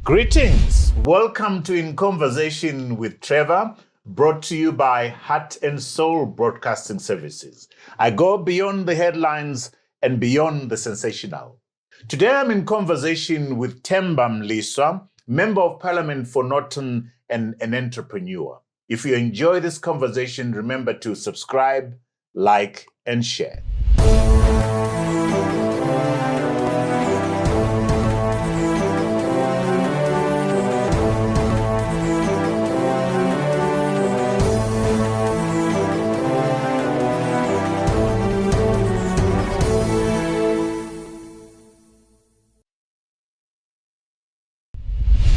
Greetings. Welcome to In Conversation with Trevor, brought to you by Heart and Soul Broadcasting Services. I go beyond the headlines and beyond the sensational. Today I'm in conversation with Temba Mliswa, Member of Parliament for Norton and an entrepreneur. If you enjoy this conversation, remember to subscribe, like, and share.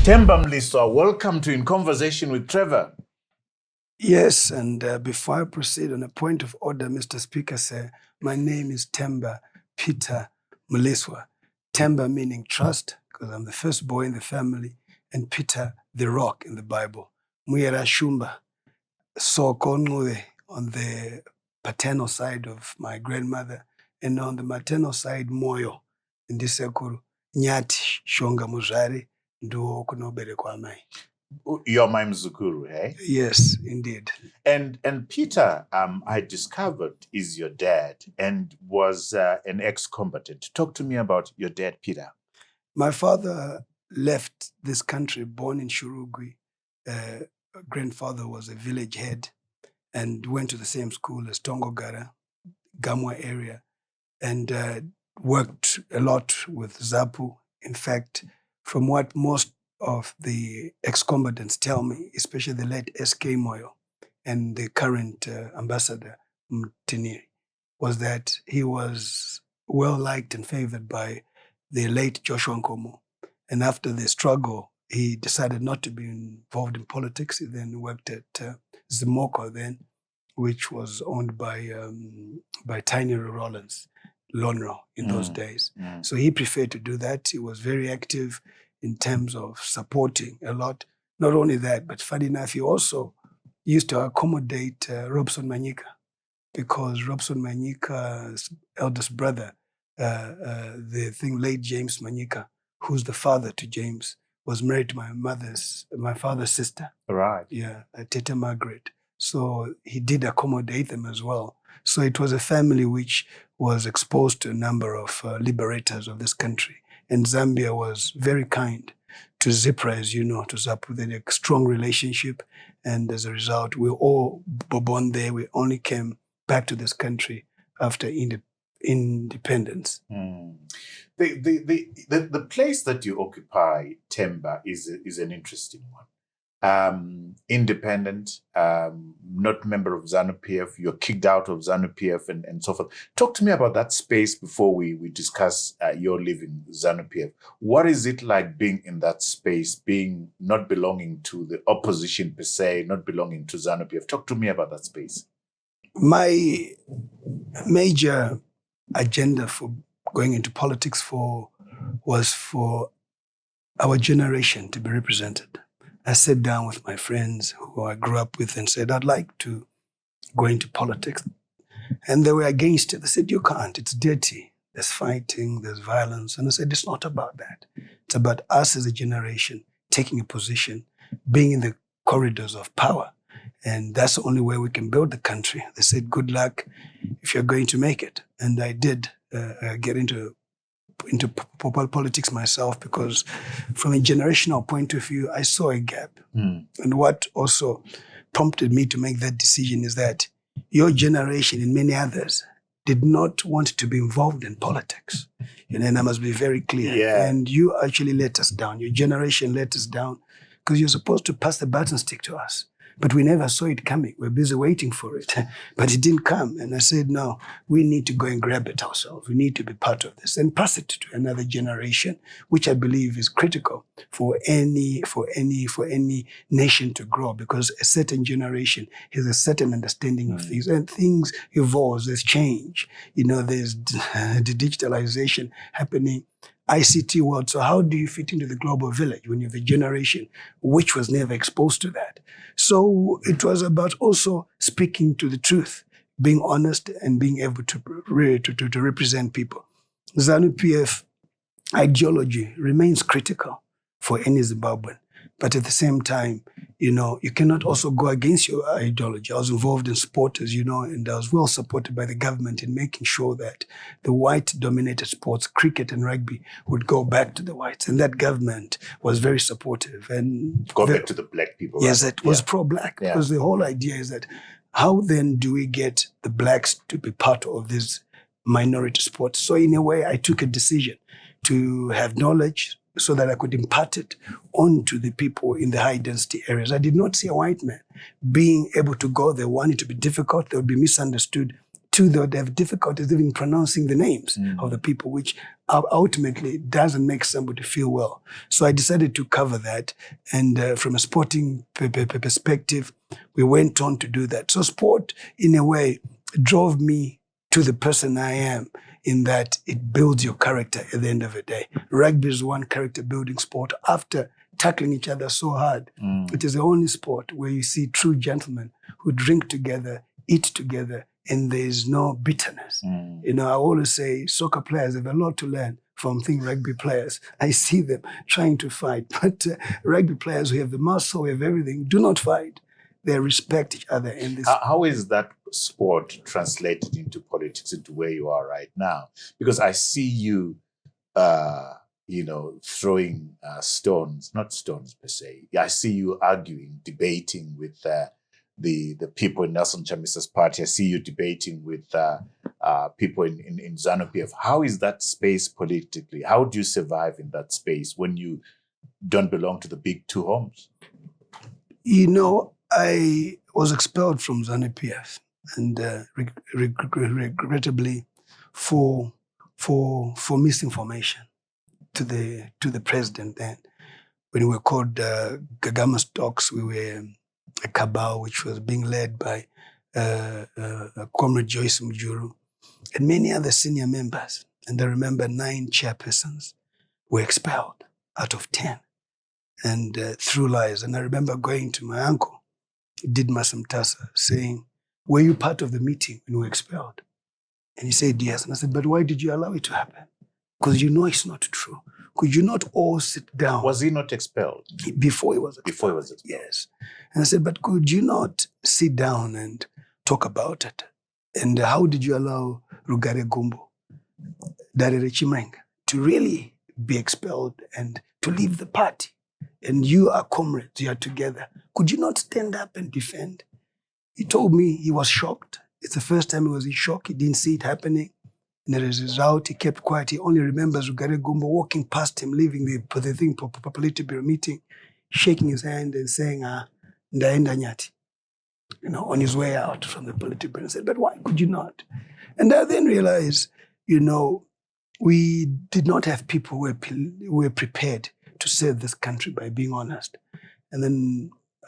Temba Mliswa, welcome to In Conversation with Trevor. Yes, and before I proceed, on a point of order, Mr. Speaker, sir, my name is Temba Peter Mliswa. Temba meaning trust, because I'm the first boy in the family, and Peter, the rock in the Bible. Muyera Shumba, so Konwe on the paternal side of my grandmother, and on the maternal side, Moyo, in Disekuru, Nyati Shonga Muzari, Nduo Kunobere Kwamai. You're my Mzukuru, eh? Yes, indeed. And Peter, I discovered, is your dad and was an ex-combatant. Talk to me about your dad, Peter. My father left this country, born in Shurugwi. Grandfather was a village head and went to the same school as Tongogara, Gamwa area, and worked a lot with ZAPU. In fact, from what most of the ex-combatants tell me, especially the late S.K. Moyo and the current ambassador, Mtini, was that he was well-liked and favored by the late Joshua Nkomo. And after the struggle, he decided not to be involved in politics. He then worked at Zimoko then, which was owned by Tiny Rollins, Lonro in those days. So he preferred to do that. He was very active in terms of supporting a lot. Not only that, but funny enough, he also used to accommodate Robson Manyika, because Robson Manyika's eldest brother, late James Manyika, who's the father to James, was married to my father's sister. Right. Yeah, Tete Margaret. So he did accommodate them as well. So it was a family which was exposed to a number of liberators of this country. And Zambia was very kind to Zipra, as you know, to ZAPU. They had a strong relationship. And as a result, we all were born there. We only came back to this country after independence. The place that you occupy, Temba, is an interesting one. Independent, not member of ZANU-PF, you're kicked out of ZANU-PF and so forth. Talk to me about that space before we discuss your living ZANU-PF. What is it like being in that space, being not belonging to the opposition per se, not belonging to ZANU-PF? Talk to me about that space. My major agenda for going into politics was for our generation to be represented. I sat down with my friends who I grew up with and said, I'd like to go into politics. And they were against it. They said, you can't, it's dirty. There's fighting, there's violence. And I said, it's not about that. It's about us as a generation taking a position, being in the corridors of power. And that's the only way we can build the country. They said, good luck if you're going to make it. And I did get into politics myself, because from a generational point of view, I saw a gap. And what also prompted me to make that decision is that your generation and many others did not want to be involved in politics. And I must be very clear. Yeah. And you actually let us down. Your generation let us down, because you're supposed to pass the baton stick to us. But we never saw it coming. We're busy waiting for it. But it didn't come. And I said, no, we need to go and grab it ourselves. We need to be part of this and pass it to another generation, which I believe is critical for any nation to grow, because a certain generation has a certain understanding of things, and things evolve, there's change. There's the digitalization happening. ICT world. So how do you fit into the global village when you have a generation which was never exposed to that? So it was about also speaking to the truth, being honest and being able to represent people. ZANU-PF ideology remains critical for any Zimbabwean. But at the same time, you know, you cannot also go against your ideology. I was involved in sport, as you know, and I was well supported by the government in making sure that the white-dominated sports, cricket and rugby, would go back to the whites. And that government was very supportive. And Go back to the black people. Yes, right? it was pro-black, because the whole idea is that how then do we get the blacks to be part of this minority sports? So in a way, I took a decision to have knowledge so that I could impart it onto the people in the high density areas. I did not see a white man being able to go there. One, it would be difficult. They would be misunderstood. Two, they would have difficulties even pronouncing the names of the people, which ultimately doesn't make somebody feel well. So I decided to cover that. And from a sporting perspective, we went on to do that. So sport, in a way, drove me to the person I am, in that it builds your character at the end of the day. Rugby is one character building sport. After tackling each other so hard, it is the only sport where you see true gentlemen who drink together, eat together, and there is no bitterness. You know, I always say soccer players have a lot to learn from rugby players. I see them trying to fight, but rugby players who have the muscle, who have everything, do not fight. They respect each other. In this. How is that sport translated into politics, into where you are right now? Because I see you, you know, throwing stones, not stones per se. I see you arguing, debating with the people in Nelson Chamisa's party. I see you debating with people in ZANU-PF. How is that space politically? How do you survive in that space when you don't belong to the big two homes? You know, I was expelled from ZANU-PF, and regrettably for misinformation to the president then. When we were called Gagama Stocks, we were a cabal which was being led by Comrade Joyce Mujuru and many other senior members. And I remember 9 chairpersons were expelled out of 10, and through lies. And I remember going to my uncle, Didma Samtasa, saying, "Were you part of the meeting when we were expelled?" And he said, "Yes." And I said, "But why did you allow it to happen? Because you know it's not true. Could you not all sit down?" Was he not expelled? Before he was expelled. Before he was expelled. Yes. And I said, "But could you not sit down and talk about it? And how did you allow Rugare Gumbo, Darere Chimrenga, to really be expelled and to leave the party? And you are comrades, you are together. Could you not stand up and defend?" He told me he was shocked. It's the first time he was in shock. He didn't see it happening. And as a result, he kept quiet. He only remembers Rugare Gumbo walking past him, leaving the Parliamentary meeting, shaking his hand and saying, "Ndaenda nyati," you know, on his way out from the political bureau. I said, "But why could you not?" And I then realized, you know, we did not have people who were prepared to save this country, by being honest. And then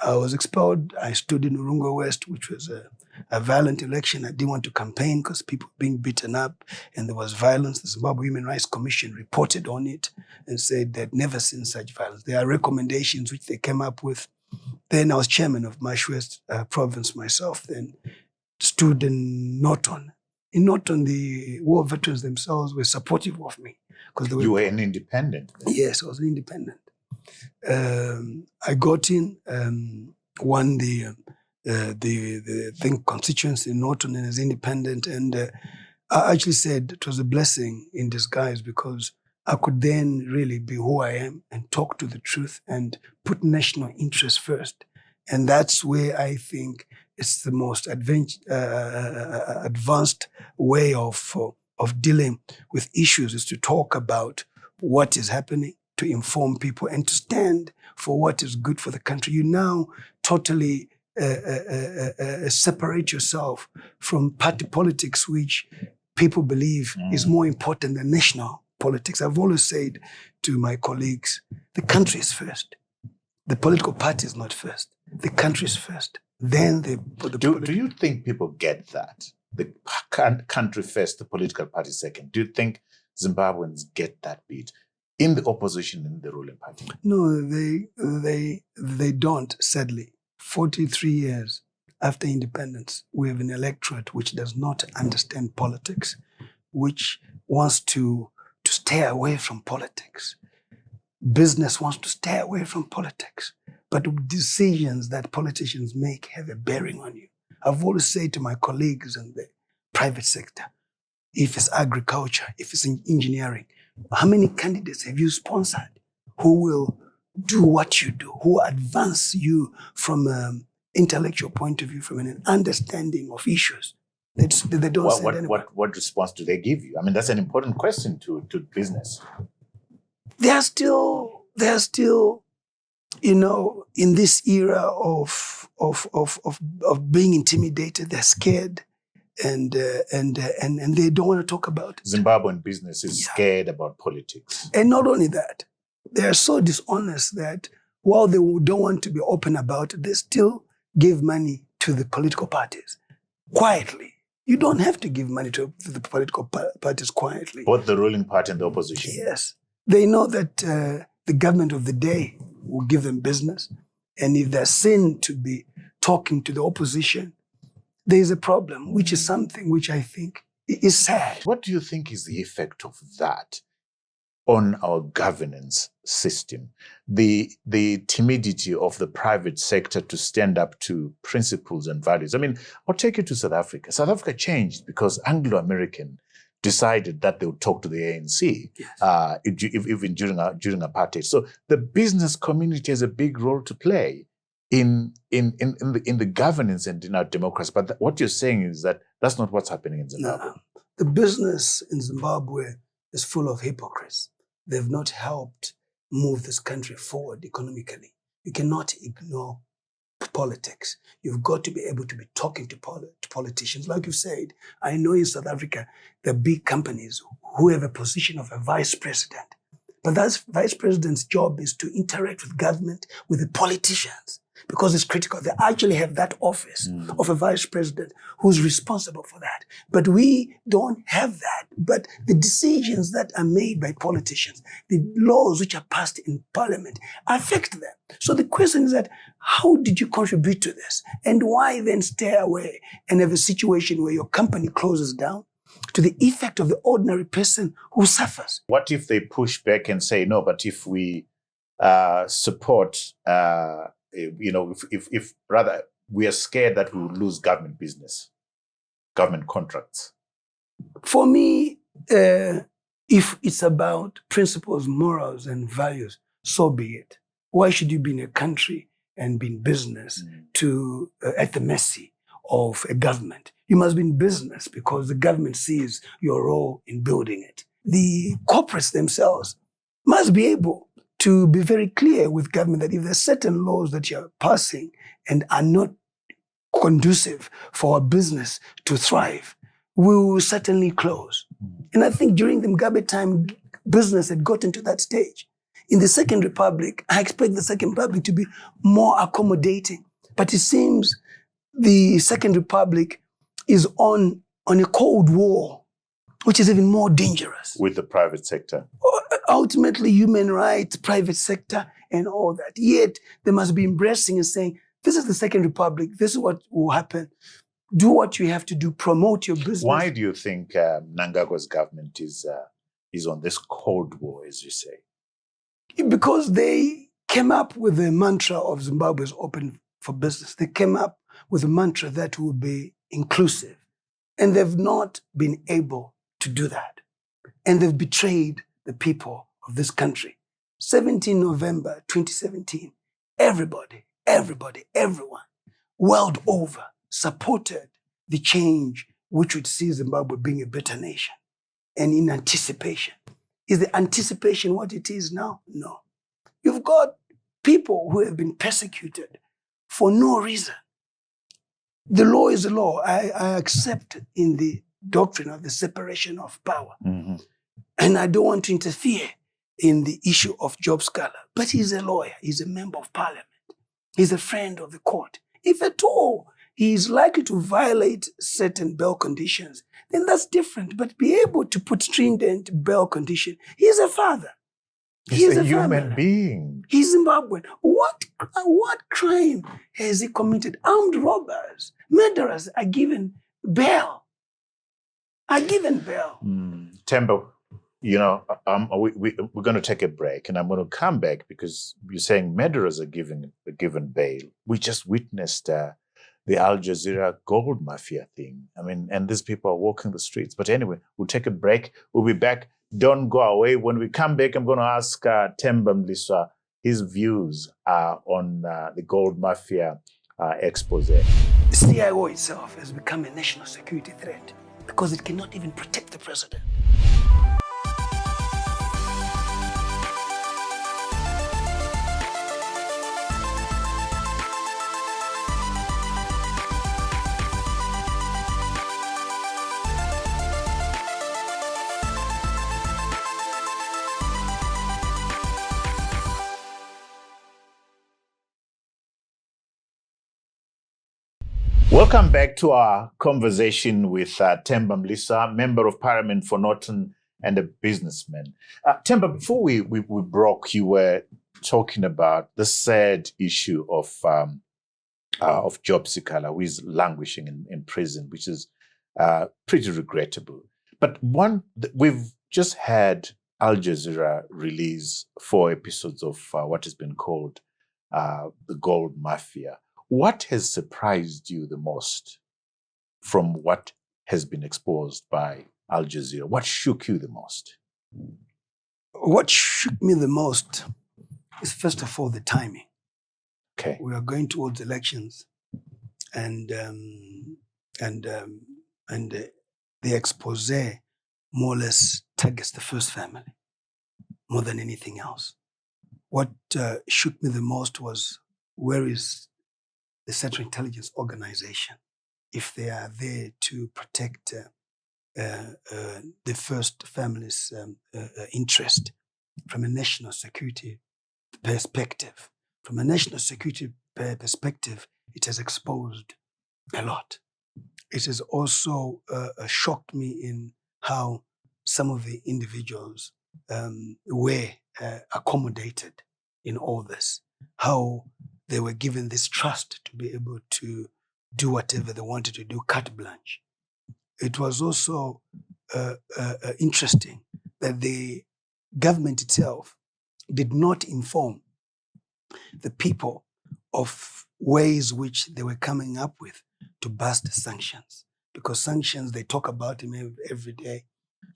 I was expelled. I stood in Urunga West, which was a violent election. I didn't want to campaign because people were being beaten up and there was violence. The Zimbabwe Human Rights Commission reported on it and said they'd never seen such violence. There are recommendations which they came up with. Then I was chairman of Marsh West province myself, then stood in Norton. In Norton, the war veterans themselves were supportive of me. You were an independent? Yes, I was an independent. I got in, won the constituency in Norton and as independent, and I actually said it was a blessing in disguise, because I could then really be who I am and talk to the truth and put national interest first. And that's where I think it's the most advanced way of dealing with issues, is to talk about what is happening, to inform people, and to stand for what is good for the country. You now totally separate yourself from party politics, which people believe is more important than national politics. I've always said to my colleagues, the country is first. The political party is not first. The country is first. Then do you think people get that? The country first, the political party second. Do you think Zimbabweans get that beat in the opposition and the ruling party? No, they don't, sadly. 43 years after independence, we have an electorate which does not understand politics, which wants to stay away from politics. business wants to stay away from politics, but decisions that politicians make have a bearing on you. I've always said to my colleagues in the private sector, if it's agriculture, if it's in engineering, how many candidates have you sponsored who will do what you do, who advance you from an intellectual point of view, from an understanding of issues? They don't send anyone. What response do they give you? I mean, that's an important question to business. They are still, in this era of being intimidated. They're scared, and they don't want to talk about it. Zimbabwean business is scared about politics. And not only that, they are so dishonest that while they don't want to be open about it, they still give money to the political parties quietly. You don't have to give money to the political parties quietly. Both the ruling party and the opposition. Yes. They know that the government of the day will give them business. And if they're seen to be talking to the opposition, there is a problem, which is something which I think is sad. What do you think is the effect of that on our governance system? The timidity of the private sector to stand up to principles and values. I mean, I'll take you to South Africa. South Africa changed because Anglo-American decided that they would talk to the ANC, even during apartheid. So the business community has a big role to play in the governance and in our democracy. But what you're saying is that that's not what's happening in Zimbabwe. No. The business in Zimbabwe is full of hypocrites. They've not helped move this country forward economically. You cannot ignore politics. You've got to be able to be talking to politicians. Like you said, I know in South Africa, there are big companies who have a position of a vice president. But that vice president's job is to interact with government, with the politicians, because it's critical. They actually have that office of a vice president who's responsible for that. But we don't have that. But the decisions that are made by politicians, the laws which are passed in parliament, affect them. So the question is that, how did you contribute to this? And why then stay away and have a situation where your company closes down to the effect of the ordinary person who suffers? What if they push back and say, no, but if we support, if rather we are scared that we will lose government business, government contracts? For me, if it's about principles, morals, and values, so be it. Why should you be in a country and be in business to at the mercy of a government? You must be in business because the government sees your role in building it. The corporates themselves must be able to be very clear with government that if there are certain laws that you're passing and are not conducive for our business to thrive, we will certainly close. And I think during the Mugabe time, business had gotten to that stage. In the Second Republic, I expect the Second Republic to be more accommodating. But it seems the Second Republic is on a cold war, which is even more dangerous. With the private sector. Ultimately, human rights, private sector, and all that. Yet, they must be embracing and saying, this is the Second Republic, this is what will happen. Do what you have to do, promote your business. Why do you think Mnangagwa's government is on this cold war, as you say? Because they came up with the mantra of Zimbabwe is open for business. They came up with a mantra that will be inclusive. And they've not been able to do that. And they've betrayed the people of this country. 17 November 2017, everybody, everyone, world over, supported the change which would see Zimbabwe being a better nation. And in anticipation. Is the anticipation what it is now? No. You've got people who have been persecuted for no reason. The law is the law. I accept in the doctrine of the separation of power. And I don't want to interfere in the issue of Job Scholar. But he's a lawyer. He's a member of parliament. He's a friend of the court. If at all he is likely to violate certain bail conditions, then that's different. But be able to put stringent bail condition. He's a father. He's a human being. He's Zimbabwean. What crime has he committed? Armed robbers, murderers are given bail. Temba, we're going to take a break, and I'm going to come back because you're saying murderers are given bail. We just witnessed the Al Jazeera gold mafia thing. I mean, and these people are walking the streets. But anyway, we'll take a break. We'll be back. Don't go away. When we come back, I'm going to ask Temba Mliswa his views on the gold mafia expose. The CIO itself has become a national security threat because it cannot even protect the president. Welcome back to our conversation with Temba Mliswa, Member of Parliament for Norton and a businessman. Temba, before we broke, you were talking about the sad issue of Job Sikala, who is languishing in prison, which is pretty regrettable. But we've just had Al Jazeera release 4 episodes of what has been called the Gold Mafia. What has surprised you the most from what has been exposed by Al Jazeera? What shook you the most? What shook me the most is, first of all, the timing. Okay. We are going towards elections, and the expose more or less targets the first family more than anything else. What shook me the most was, where is the Central Intelligence Organization, if they are there to protect the first family's interest from a national security perspective. From a national security perspective, it has exposed a lot. It has also shocked me in how some of the individuals were accommodated in all this, how they were given this trust to be able to do whatever they wanted to do, carte blanche. It was also interesting that the government itself did not inform the people of ways which they were coming up with to bust sanctions. Because sanctions, they talk about them every day.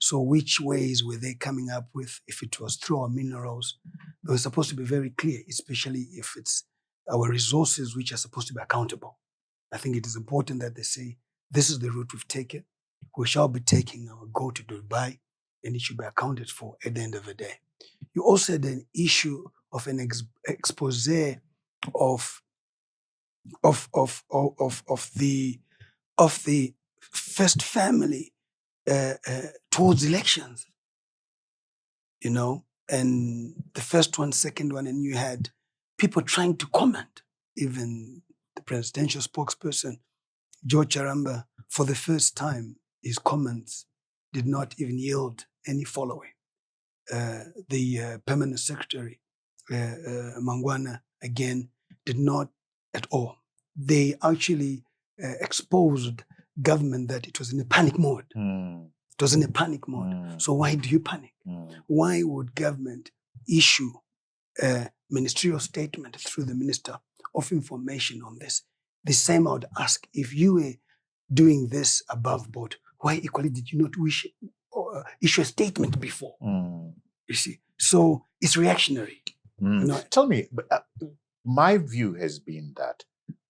So which ways were they coming up with? If it was through our minerals, they were supposed to be very clear, especially if it's our resources which are supposed to be accountable. I think it is important that they say, this is the route we've taken. We shall be taking our go to Dubai, and it should be accounted for at the end of the day. You also had an issue of an expose of the first family towards elections, and the first one, second one, and you had people trying to comment. Even the presidential spokesperson, George Charamba, for the first time, his comments did not even yield any following. The permanent secretary, Mangwana, again, did not at all. They actually exposed government that it was in a panic mode. It was in a panic mode. So why do you panic? Why would government issue a ministerial statement through the Minister of Information on this? The same I would ask, if you were doing this above board, why equally did you not issue a statement before? You see, so it's reactionary. Tell me, my view has been that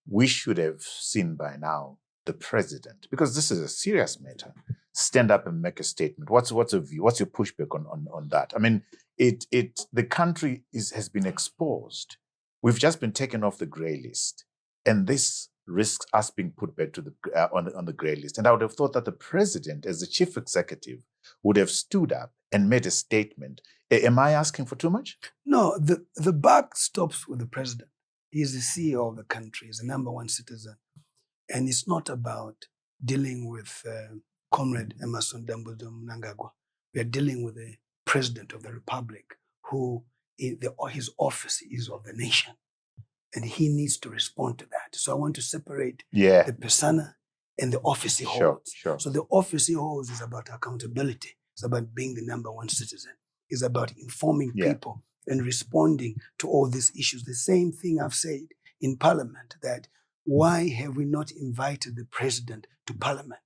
we should have seen by now the president, because this is a serious matter, stand up and make a statement. What's a view? What's your pushback on that? I mean, the country has been exposed. We've just been taken off the grey list, and this risks us being put back to on the grey list. And I would have thought that the president, as the chief executive, would have stood up and made a statement. Am I asking for too much? No, the buck stops with the president. He's the CEO of the country. He's the #1 citizen. And it's not about dealing with Comrade Emerson Dambudzo Mnangagwa. We are dealing with the president of the republic, who his office is of the nation. And he needs to respond to that. So I want to separate the persona and the office he holds. Sure. So the office he holds is about accountability. It's about being the number one citizen. It's about informing people and responding to all these issues. The same thing I've said in Parliament, that why have we not invited the president to Parliament?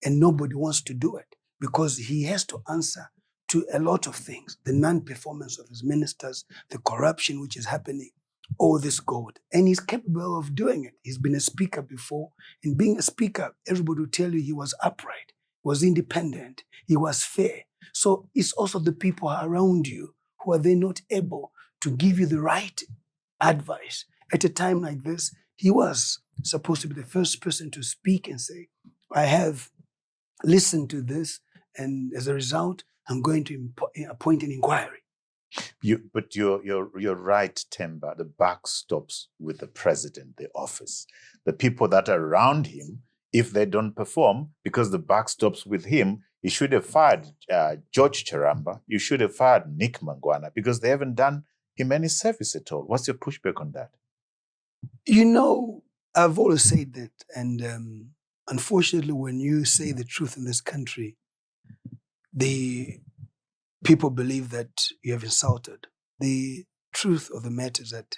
And nobody wants to do it because he has to answer to a lot of things: the non-performance of his ministers, the corruption which is happening, all this gold. And he's capable of doing it. He's been a speaker before. And being a speaker, everybody will tell you he was upright, was independent, he was fair. So it's also the people around you who are then not able to give you the right advice. At a time like this, he was supposed to be the first person to speak and say, I have listened to this, and as a result, I'm going to appoint an inquiry. But you're right, Temba. The buck stops with the president, the office. The people that are around him, if they don't perform, because the buck stops with him, you should have fired George Charamba. You should have fired Nick Mangwana, because they haven't done him any service at all. What's your pushback on that? You know, I've always said that, and unfortunately, when you say the truth in this country, the people believe that you have insulted. The truth of the matter is that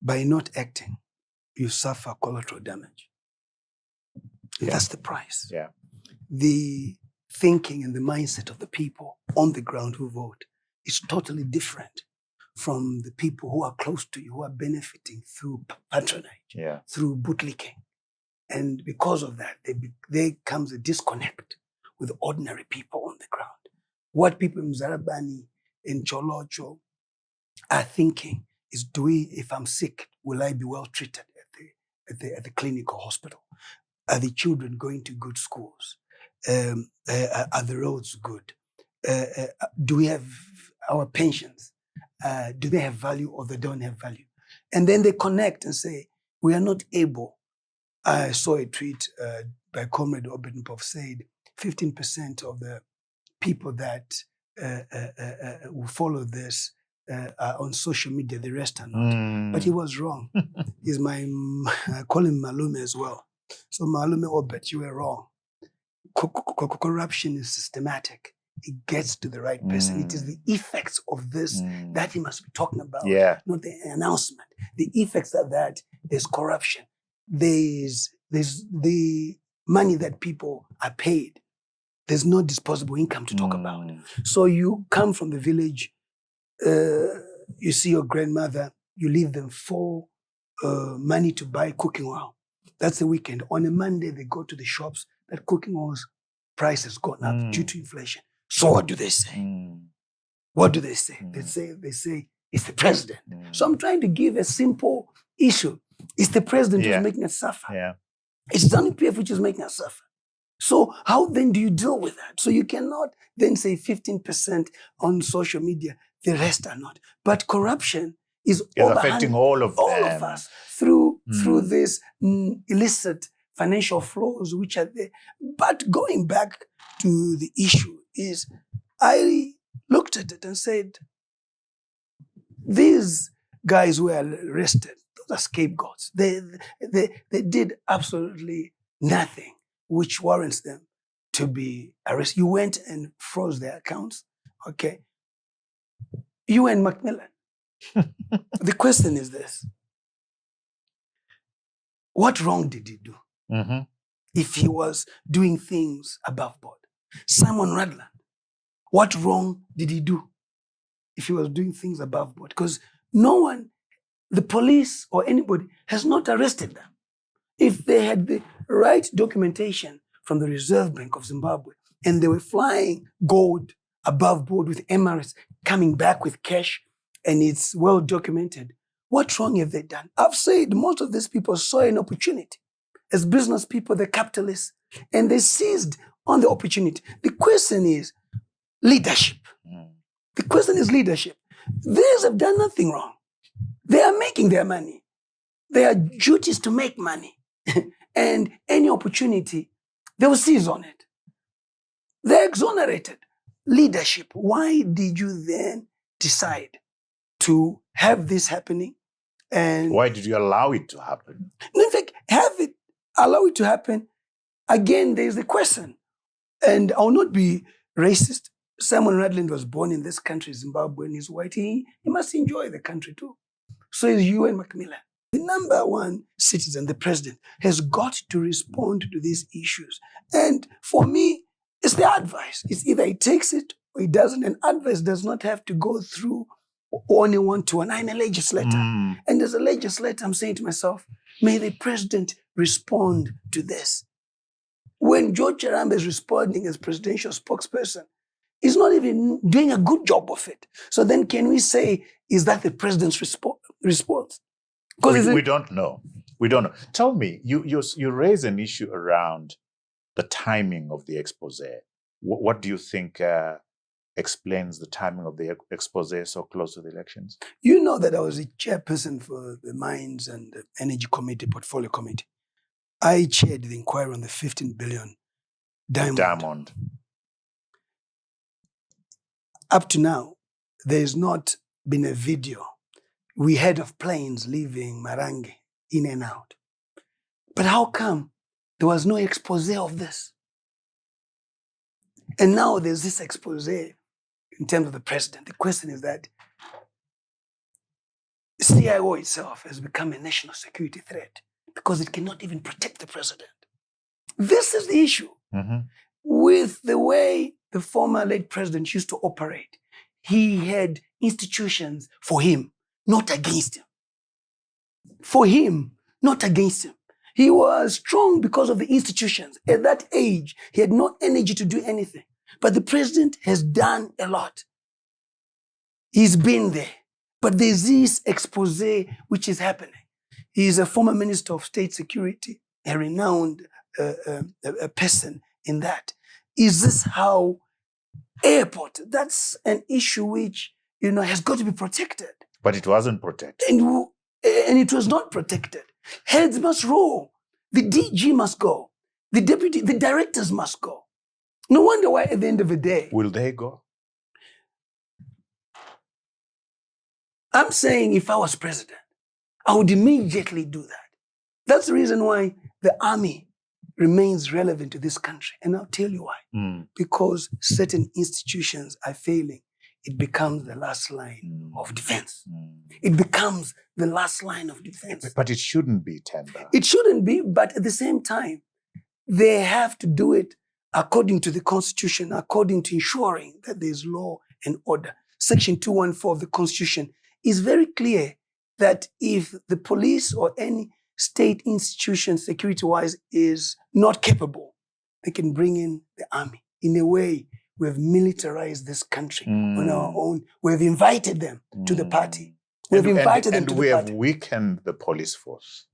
by not acting, you suffer collateral damage. That's the price. The thinking and the mindset of the people on the ground who vote is totally different from the people who are close to you, who are benefiting through patronage, through bootlicking. And because of that, there comes a disconnect with ordinary people on the ground. What people in Zarabani, in Cholocho are thinking is, if I'm sick, will I be well treated at the clinic or hospital? Are the children going to good schools? Are the roads good? Do we have our pensions? Do they have value or they don't have value? And then they connect and say, we are not able. I saw a tweet by Comrade Hon.Temba said 15% of the people that will follow this are on social media, the rest are not. But he was wrong. He's I call him Malume as well. So Malume Obet, you were wrong. Corruption is systematic. It gets to the right person. It is the effects of this that he must be talking about, not the announcement. The effects are that there's corruption. There's the money that people are paid. There's no disposable income to talk about. So you come from the village, you see your grandmother, you leave them for money to buy cooking oil. That's the weekend. On a Monday, they go to the shops, that cooking oil's price has gone up due to inflation. So what do they say? What do they say? They say it's the president. So I'm trying to give a simple issue. It's the president who's making us suffer. It's ZANU-PF which is making us suffer. So how then do you deal with that? So you cannot then say 15% on social media, the rest are not. But corruption is affecting all of us through this illicit financial flows which are there. But going back to the issue is, I looked at it and said, these guys who were arrested, those are scapegoats. They did absolutely nothing which warrants them to be arrested. You went and froze their accounts, okay? You and Macmillan. The question is this: what wrong did he do? If he was doing things above board? Simon Radland, what wrong did he do if he was doing things above board? Because no one, the police or anybody, has not arrested them. If they had the right documentation from the Reserve Bank of Zimbabwe and they were flying gold above board with Emirates, coming back with cash, and it's well documented, what wrong have they done? I've said most of these people saw an opportunity. As business people, they're capitalists, and they seized on the opportunity. The question is leadership. The question is leadership. These have done nothing wrong. They are making their money. Their duty is to make money. And any opportunity, they will seize on it. They're exonerated. Leadership. Why did you then decide to have this happening? And why did you allow it to happen? In fact, allow it to happen. Again, there's the question. And I'll not be racist. Simon Radland was born in this country, Zimbabwe, and he's white. He must enjoy the country too. So is Ewan Macmillan. The number one citizen, the president, has got to respond to these issues. And for me, it's the advice. It's either he takes it or he doesn't. And advice does not have to go through only one-to-one. I'm a legislator. And as a legislator, I'm saying to myself, may the president respond to this. When George Charambe is responding as presidential spokesperson, he's not even doing a good job of it. So then can we say, is that the president's response? We don't know. We don't know. Tell me, you raise an issue around the timing of the expose. What do you think explains the timing of the expose so close to the elections? You know that I was a chairperson for the Mines and Energy Committee, Portfolio Committee. I chaired the inquiry on the 15 billion diamond. Up to now, there's not been a video. We heard of planes leaving Marange in and out. But how come there was no expose of this? And now there's this expose in terms of the president. The question is that CIO itself has become a national security threat because it cannot even protect the president. This is the issue. With the way the former late president used to operate, he had institutions for him, not against him. For him, not against him. He was strong because of the institutions. At that age, he had no energy to do anything. But the president has done a lot. He's been there. But there's this expose which is happening. He's a former Minister of State Security, a renowned a person in that. Is this how airport, that's an issue which, has got to be protected. But it wasn't protected. And it was not protected. Heads must roll. The DG must go. The directors must go. No wonder why at the end of the day. Will they go? I'm saying if I was president, I would immediately do that. That's the reason why the army remains relevant to this country. And I'll tell you why. Because certain institutions are failing. It becomes the last line of defense. It becomes the last line of defense. But it shouldn't be, Temba. It shouldn't be, but at the same time, they have to do it according to the Constitution, according to ensuring that there's law and order. Section 214 of the Constitution is very clear that if the police or any state institution, security-wise, is not capable, they can bring in the army. In a way, we have militarized this country on our own. We have invited them to the party. We have invited them to the party. And we have weakened the police force.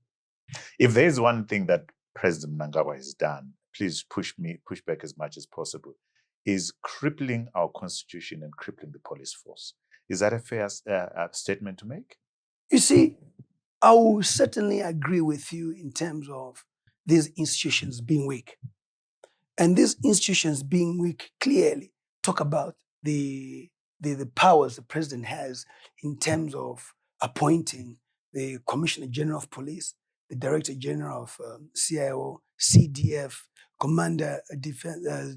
If there is one thing that President Mnangagwa has done, please push back as much as possible, is crippling our constitution and crippling the police force. Is that a fair statement to make? You see, I will certainly agree with you in terms of these institutions being weak. And these institutions being weak clearly talk about the powers the president has in terms of appointing the Commissioner General of Police, the Director General of CIO, CDF, Commander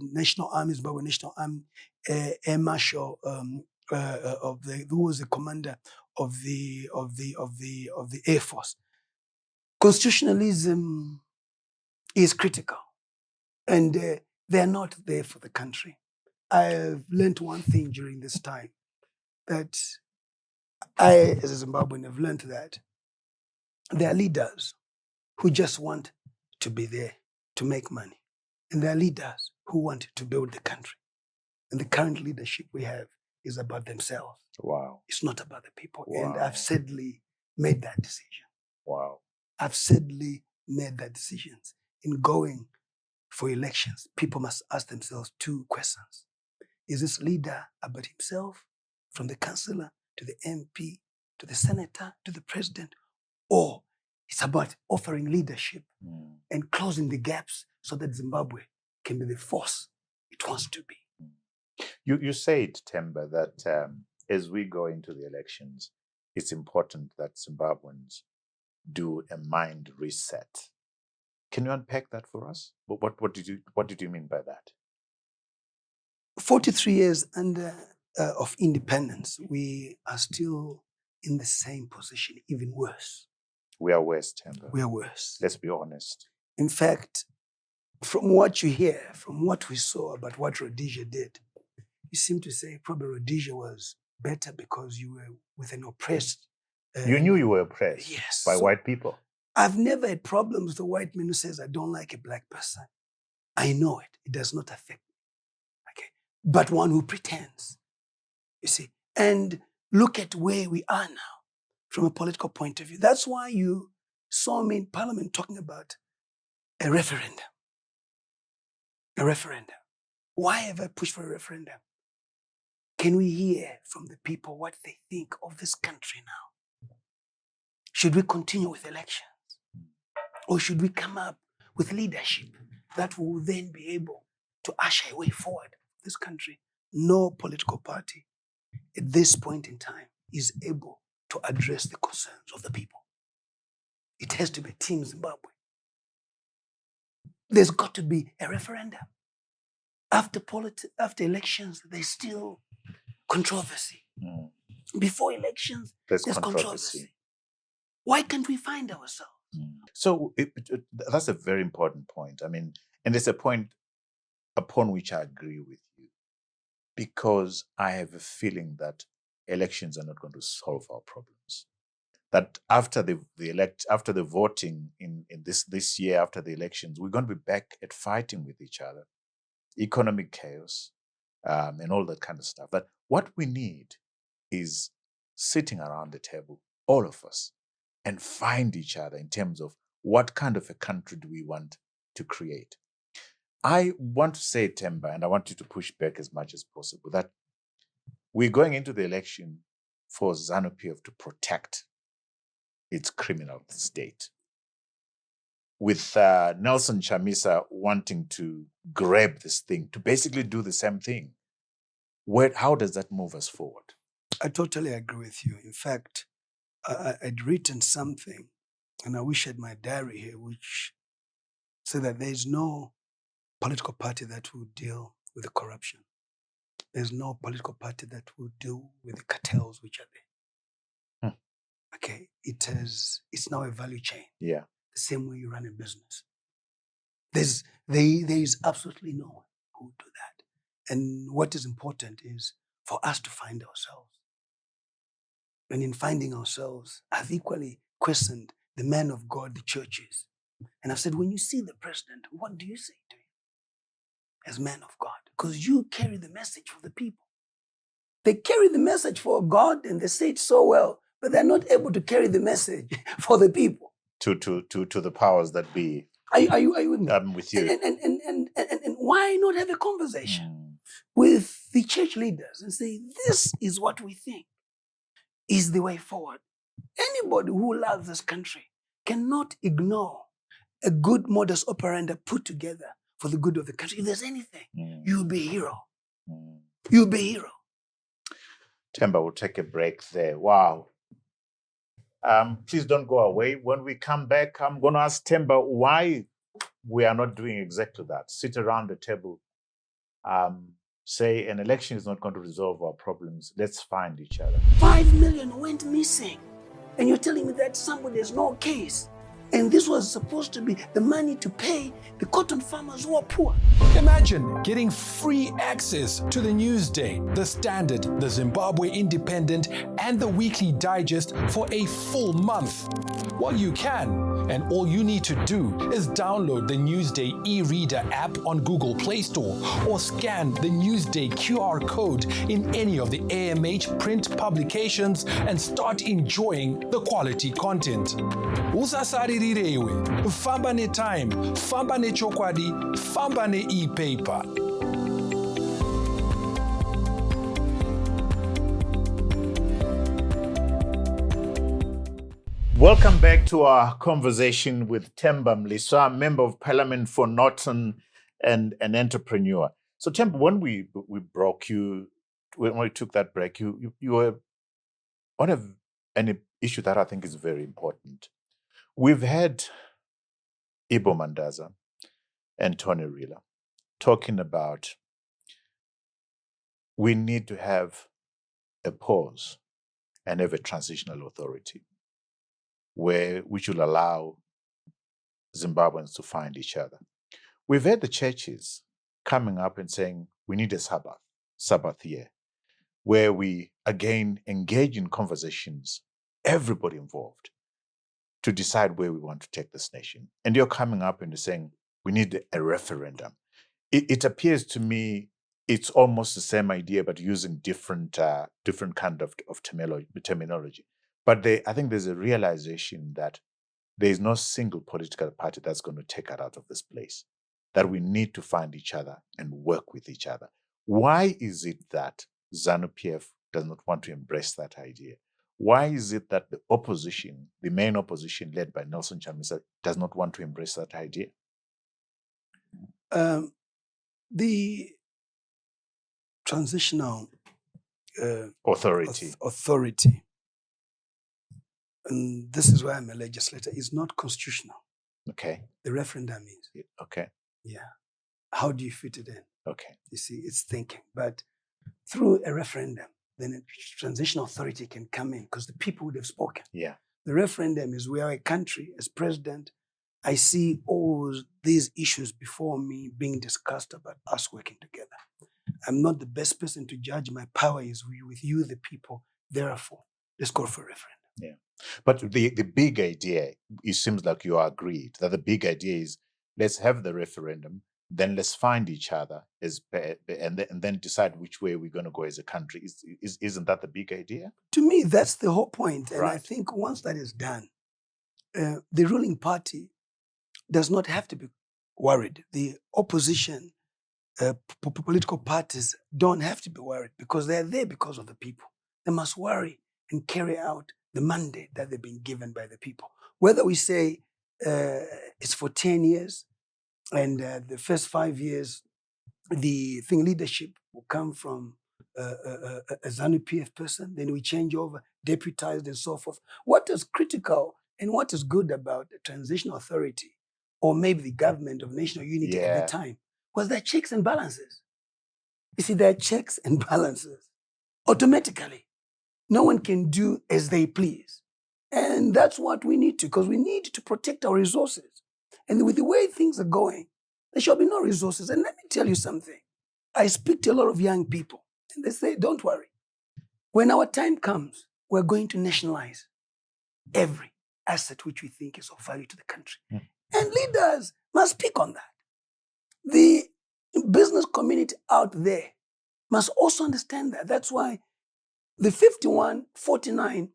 National Army, Zimbabwe National Army, Air Marshal who was the commander of the Air Force. Constitutionalism is critical, and they're not there for the country. I've learned one thing during this time, that I, as a Zimbabwean, have learned that there are leaders who just want to be there to make money, and there are leaders who want to build the country. And the current leadership we have is about themselves. Wow. It's not about the people. Wow. And I've sadly made that decision. Wow. I've sadly made that decision. In going for elections, people must ask themselves two questions. Is this leader about himself, from the councillor to the MP, to the senator, to the president, or it's about offering leadership and closing the gaps so that Zimbabwe can be the force it wants to be? You said, Temba, that as we go into the elections, it's important that Zimbabweans do a mind reset. Can you unpack that for us? What did you mean by that? 43 years of independence, we are still in the same position, even worse. We are worse, Temba. We are worse. Let's be honest. In fact, from what you hear, from what we saw about what Rhodesia did, you seem to say probably Rhodesia was better because you were with an oppressed. You knew you were oppressed Yes. by So white people. I've never had problems with a white man who says, I don't like a black person. I know it. It does not affect me. Okay. But one who pretends, you see. And look at where we are now from a political point of view. That's why you saw me in Parliament talking about a referendum. A referendum. Why have I pushed for a referendum? Can we hear from the people what they think of this country now? Should we continue with elections? Or should we come up with leadership that will then be able to usher a way forward for this country? No political party at this point in time is able to address the concerns of the people. It has to be Team Zimbabwe. There's got to be a referendum. After elections, there's still controversy. Before elections, there's controversy. Why can't we find ourselves? So that's a very important point. I mean, and it's a point upon which I agree with you, because I have a feeling that elections are not going to solve our problems. That after the voting in this year, after the elections, we're going to be back at fighting with each other, economic chaos, and all that kind of stuff. But what we need is sitting around the table, all of us, and find each other in terms of what kind of a country do we want to create. I want to say, Temba, and I want you to push back as much as possible, that we're going into the election for ZANU-PF to protect its criminal state, with Nelson Chamisa wanting to grab this thing, to basically do the same thing. How does that move us forward? I totally agree with you. In fact, I'd written something, and I wish I had my diary here, which said that there's no political party that will deal with the corruption. There's no political party that will deal with the cartels which are there. Okay, it's now a value chain. Yeah. The same way you run a business. There is absolutely no one who will do that. And what is important is for us to find ourselves. And in finding ourselves, I've equally questioned the men of God, the churches. And I've said, when you see the president, what do you say to him as men of God? Because you carry the message for the people. They carry the message for God and they say it so well, but they're not able to carry the message for the people. To the powers that be. Are you with me? I'm with you. And why not have a conversation with the church leaders and say, this is what we think is the way forward. Anybody who loves this country cannot ignore a good modus operandi put together for the good of the country. If there's anything, you'll be a hero. You'll be a hero. Temba, we'll take a break there. Wow. Please don't go away. When we come back, I'm going to ask Temba why we are not doing exactly that. Sit around the table, say an election is not going to resolve our problems. Let's find each other. 5 million went missing. And you're telling me that there's no case. And this was supposed to be the money to pay the cotton farmers who are poor. Imagine getting free access to the Newsday, the Standard, the Zimbabwe Independent, and the Weekly Digest for a full month. Well, you can, and all you need to do is download the Newsday e-reader app on Google Play Store or scan the Newsday QR code in any of the AMH print publications and start enjoying the quality content. Usasaririrewe, famba ne time, famba ne chokwadi, famba ne e-paper. Welcome back to our conversation with Temba Mliswa, Member of Parliament for Norton and an entrepreneur. So Temba, when we broke you, when we took that break, you were on an issue that I think is very important. We've had Ibo Mandaza and Tony Rila talking about we need to have a pause and have a transitional authority which will allow Zimbabweans to find each other. We've had the churches coming up and saying we need a Sabbath year, where we again engage in conversations, everybody involved, to decide where we want to take this nation. And you're coming up and you're saying we need a referendum. It appears to me it's almost the same idea, but using different kind of terminology. But I think there's a realization that there is no single political party that's going to take us out of this place, that we need to find each other and work with each other. Why is it that ZANU-PF does not want to embrace that idea? Why is it that the opposition, the main opposition led by Nelson Chamisa, does not want to embrace that idea? The Transitional authority, and this is why I'm a legislator, is not constitutional. Okay. The referendum is. Okay. Yeah. How do you fit it in? Okay. You see, it's thinking. But through a referendum, then a transitional authority can come in because the people would have spoken. Yeah. The referendum is where a country, as president, I see all these issues before me being discussed about us working together. I'm not the best person to judge. My power is with you, the people. Therefore, let's go for a referendum. Yeah. But the big idea, it seems like you are agreed that the big idea is let's have the referendum, then let's find each other and then decide which way we're going to go as a country. Isn't that the big idea? To me, that's the whole point. And Right. I think once that is done, the ruling party does not have to be worried. The opposition political parties don't have to be worried because they're there because of the people. They must worry and carry out the mandate that they've been given by the people. Whether we say it's for 10 years and the first 5 years, the leadership will come from a ZANU-PF person, then we change over, deputized and so forth. What is critical and what is good about the transitional authority or maybe the government of national unity at the time was there checks and balances. You see, there are checks and balances. Automatically, no one can do as they please. And that's what we need to, because we need to protect our resources. And with the way things are going, there shall be no resources. And let me tell you something. I speak to a lot of young people, and they say, don't worry. When our time comes, we're going to nationalize every asset which we think is of value to the country. And leaders must speak on that. The business community out there must also understand that. That's why the 5149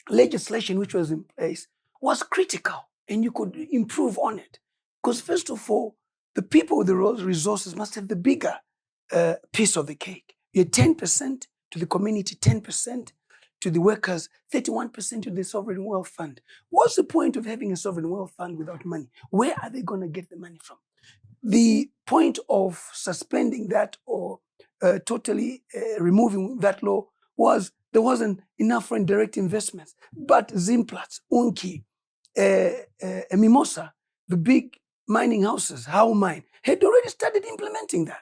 legislation which was in place was critical, and you could improve on it. Because first of all, the people with the resources must have the bigger piece of the cake. You had 10% to the community, 10% to the workers, 31% to the sovereign wealth fund. What's the point of having a sovereign wealth fund without money? Where are they going to get the money from? The point of suspending that or totally removing that law was there wasn't enough for direct investments. But Zimplats, Unki, Mimosa, the big mining houses, How Mine, had already started implementing that.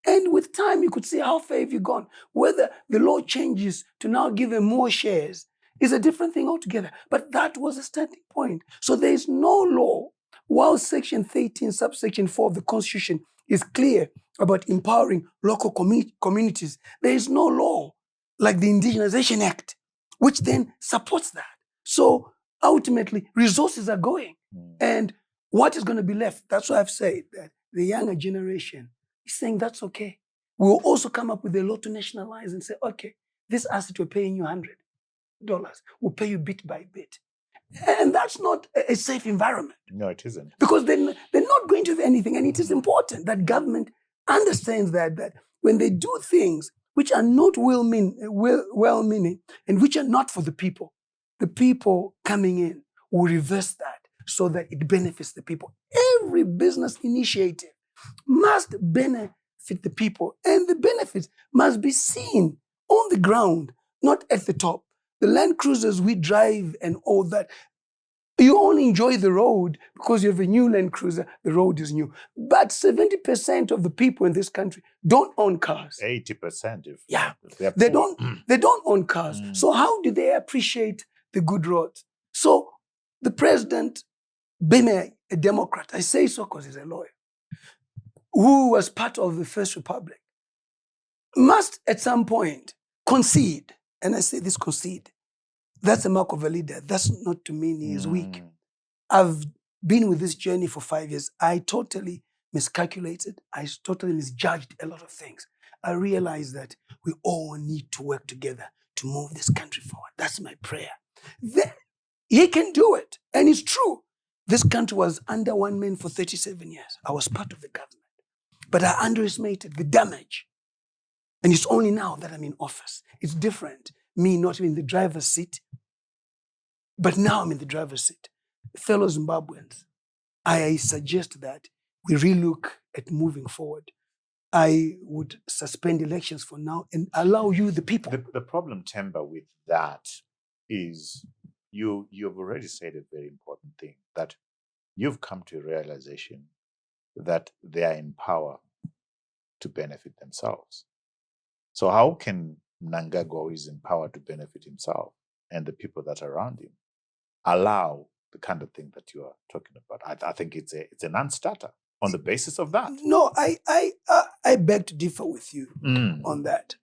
And with time, you could see how far have you gone. Whether the law changes to now give them more shares is a different thing altogether. But that was a starting point. So there is no law. While Section 13, subsection 4 of the Constitution is clear about empowering local communities, there is no law like the Indigenization Act, which then supports that. So ultimately, resources are going. And what is going to be left? That's why I've said that the younger generation is saying that's okay. We'll also come up with a law to nationalize and say, okay, this asset we're paying you $100. We'll pay you bit by bit. And that's not a safe environment. No, it isn't. Because they're not going to do anything. And it is important that government understands that when they do things which are not well-meaning and which are not for the people coming in will reverse that so that it benefits the people. Every business initiative must benefit the people, and the benefits must be seen on the ground, not at the top. The Land Cruisers we drive and all that, You only enjoy the road because you have a new Land Cruiser, the road is new. But 70% of the people in this country don't own cars. 80% if They poor. don't own cars. So how do they appreciate the good roads? So the president, being a Democrat, I say so because he's a lawyer, who was part of the First Republic, must at some point concede. And I say this, concede. That's a mark of a leader. That's not to mean he is weak. I've been with this journey for 5 years. I totally miscalculated. I totally misjudged a lot of things. I realized that we all need to work together to move this country forward. That's my prayer. He can do it. And it's true. This country was under one man for 37 years. I was part of the government. But I underestimated the damage. And it's only now that I'm in office. It's different. Me not in the driver's seat, but now I'm in the driver's seat. Fellow Zimbabweans, I suggest that we relook at moving forward. I would suspend elections for now and allow you, the people. The problem, Temba, with that is you've already said a very important thing, that you've come to a realization that they are in power to benefit themselves. So how can Mnangagwa, who is in power to benefit himself and the people that are around him, allow the kind of thing that you are talking about? I think it's a non-starter on the basis of that. No, I beg to differ with you on that.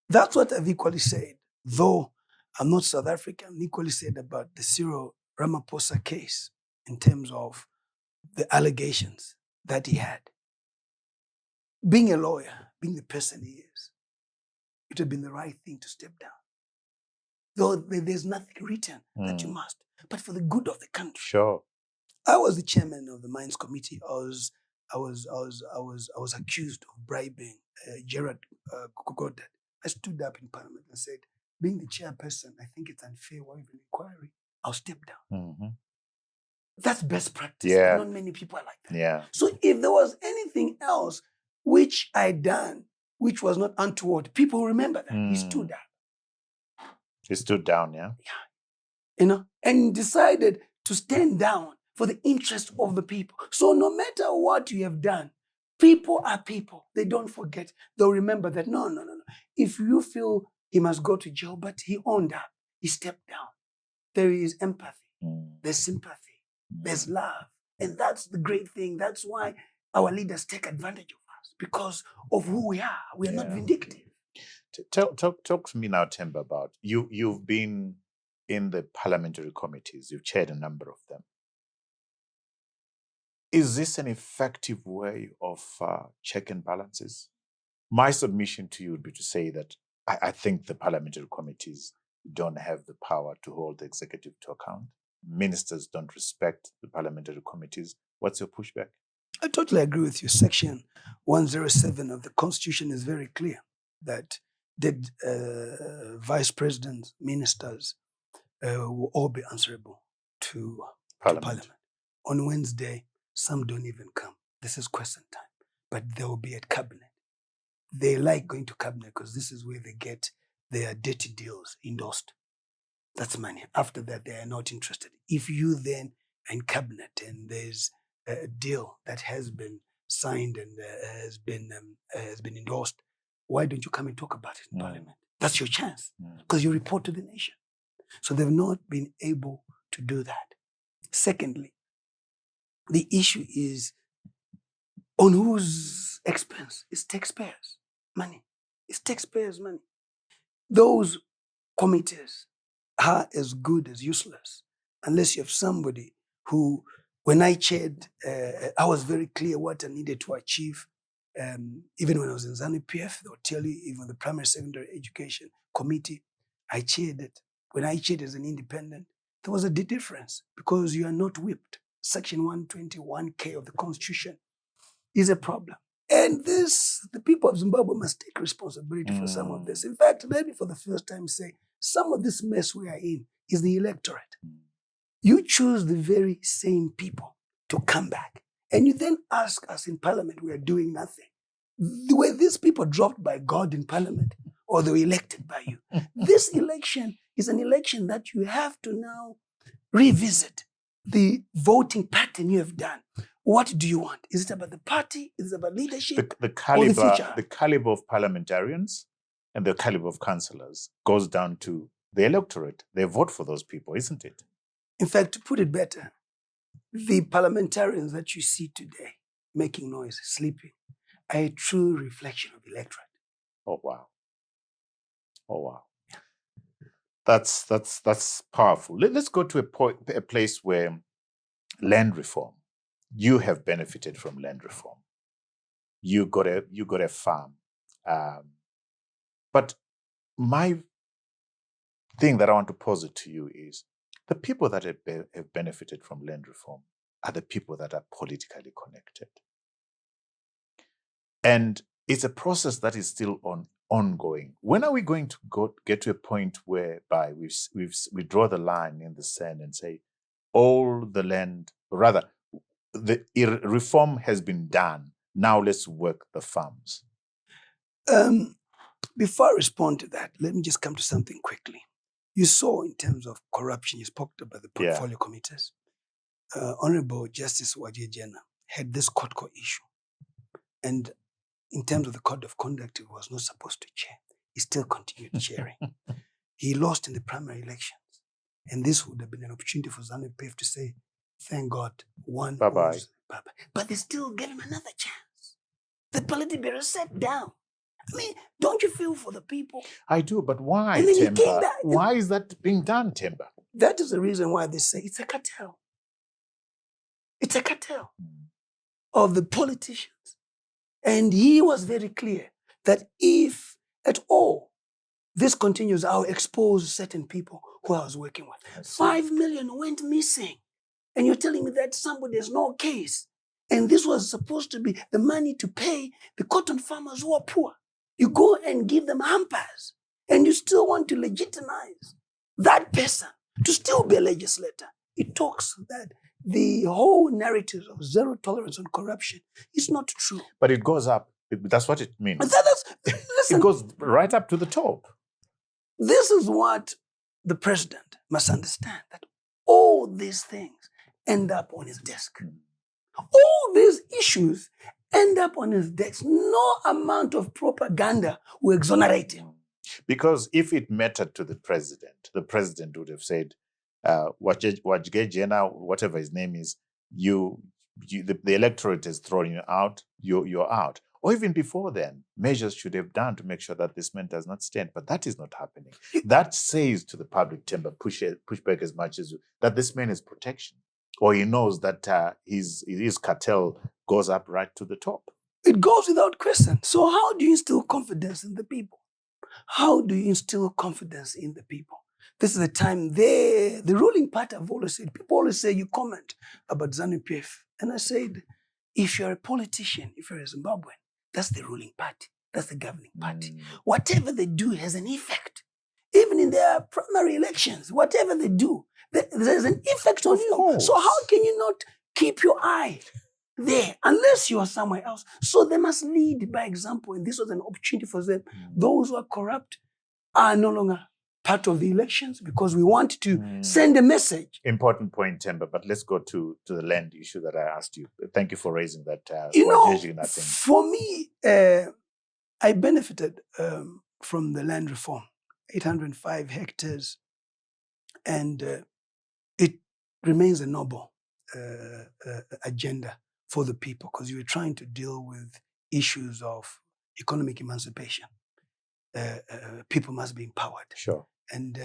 That's what I've equally said. Though I'm not South African, equally said about the Cyril Ramaphosa case in terms of the allegations that he had. Being a lawyer, being the person he is, it would have been the right thing to step down. Though there's nothing written that you must, but for the good of the country. Sure. I was the chairman of the Mines Committee. I was accused of bribing Gerard Goddard. I stood up in Parliament and said, being the chairperson, I think it's unfair why an inquiry. I'll step down. That's best practice. Yeah. Not many people are like that. Yeah. So if there was anything else which I'd done, which was not untoward, people remember that. He stood up. He stood down, yeah? Yeah. And decided to stand down for the interest of the people. So no matter what you have done, people are people. They don't forget. They'll remember that, no. If you feel he must go to jail, but he owned up, he stepped down. There is empathy. There's sympathy. There's love. And that's the great thing. That's why our leaders take advantage of us, because of who we are. We are not vindictive. Talk to me now, Temba, about you've been in the parliamentary committees. You've chaired a number of them. Is this an effective way of check and balances? My submission to you would be to say that I think the parliamentary committees don't have the power to hold the executive to account. Ministers don't respect the parliamentary committees. What's your pushback? I totally agree with you. Section 107 of the Constitution is very clear that vice presidents, ministers will all be answerable to Parliament. On Wednesday, some don't even come. This is question time. But they will be at cabinet. They like going to cabinet because this is where they get their dirty deals endorsed. That's money. After that, they are not interested. If you then are in cabinet and there's a deal that has been signed and has been endorsed, why don't you come and talk about it in Parliament? That's your chance, because you report to the nation. So they've not been able to do that. Secondly, the issue is on whose expense? It's taxpayers' money. It's taxpayers' money. Those committees are as good as useless unless you have somebody who, when I chaired, I was very clear what I needed to achieve. Even when I was in ZANU-PF, they'll tell you, even the primary secondary education committee, I chaired it. When I chaired as an independent, there was a difference because you are not whipped. Section 121K of the Constitution is a problem. And the people of Zimbabwe must take responsibility for some of this. In fact, maybe for the first time say, some of this mess we are in is the electorate. You choose the very same people to come back. And you then ask us in Parliament, we are doing nothing. Were these people dropped by God in Parliament or they were elected by you? This election is an election that you have to now revisit. the voting pattern you have done. What do you want? Is it about the party? Is it about leadership? The or the future? caliber of parliamentarians and the caliber of councillors goes down to the electorate. They vote for those people, isn't it? In fact, to put it better, the parliamentarians that you see today making noise, sleeping, are a true reflection of the electorate. Oh, wow. Oh, wow. That's powerful. Let's go to a place where land reform. You have benefited from land reform. You got a farm. But my thing that I want to pose it to you is the people that have benefited from land reform are the people that are politically connected. And it's a process that is still ongoing. When are we going to get to a point whereby we draw the line in the sand and say all the land, or rather, the reform has been done. Now let's work the farms. Before I respond to that, let me just come to something quickly. You saw in terms of corruption, you spoke about the portfolio committees. Honorable Justice Wajejena had this court issue. And in terms of the code of conduct, he was not supposed to chair. He still continued chairing. He lost in the primary elections. And this would have been an opportunity for ZANU-PF to say, thank God, one Bye-bye. Bye-bye. But they still gave him another chance. The polity bureau sat down. I mean, don't you feel for the people? I do, but why, And then he Temba? came back. Why is that being done, Temba? That is the reason why they say it's a cartel. It's a cartel of the politicians. And he was very clear that if at all this continues, I'll expose certain people who I was working with. 5 million went missing. And you're telling me that somebody has no case. And this was supposed to be the money to pay the cotton farmers who are poor. You go and give them hampers, and you still want to legitimize that person to still be a legislator. It talks that the whole narrative of zero tolerance on corruption is not true. But it goes up. That's what it means. Listen, it goes right up to the top. This is what the president must understand, that all these things end up on his desk. All these issues end up on his desk. No amount of propaganda will exonerate him. Because if it mattered to the president would have said, Wajejena, whatever his name is, the electorate has thrown you out, you're out. Or even before then, measures should have done to make sure that this man does not stand. But that is not happening. That says to the public, Temba, push back as much as that this man is protection. Or he knows that his cartel goes up right to the top. It goes without question. So how do you instill confidence in the people? How do you instill confidence in the people? This is the time the ruling party, I've always said, people always say, you comment about ZANU-PF. And I said, if you're a politician, if you're a Zimbabwean, that's the ruling party. That's the governing party. Whatever they do has an effect. Even in their primary elections, whatever they do, there's an effect on you. So how can you not keep your eye there unless you are somewhere else? So they must lead by example. And this was an opportunity for them. Those who are corrupt are no longer part of the elections because we want to send a message. Important point, Temba, but let's go to the land issue that I asked you. Thank you for raising that. For me, I benefited from the land reform, 805 hectares, and it remains a noble agenda for the people because you were trying to deal with issues of economic emancipation. People must be empowered. Sure. And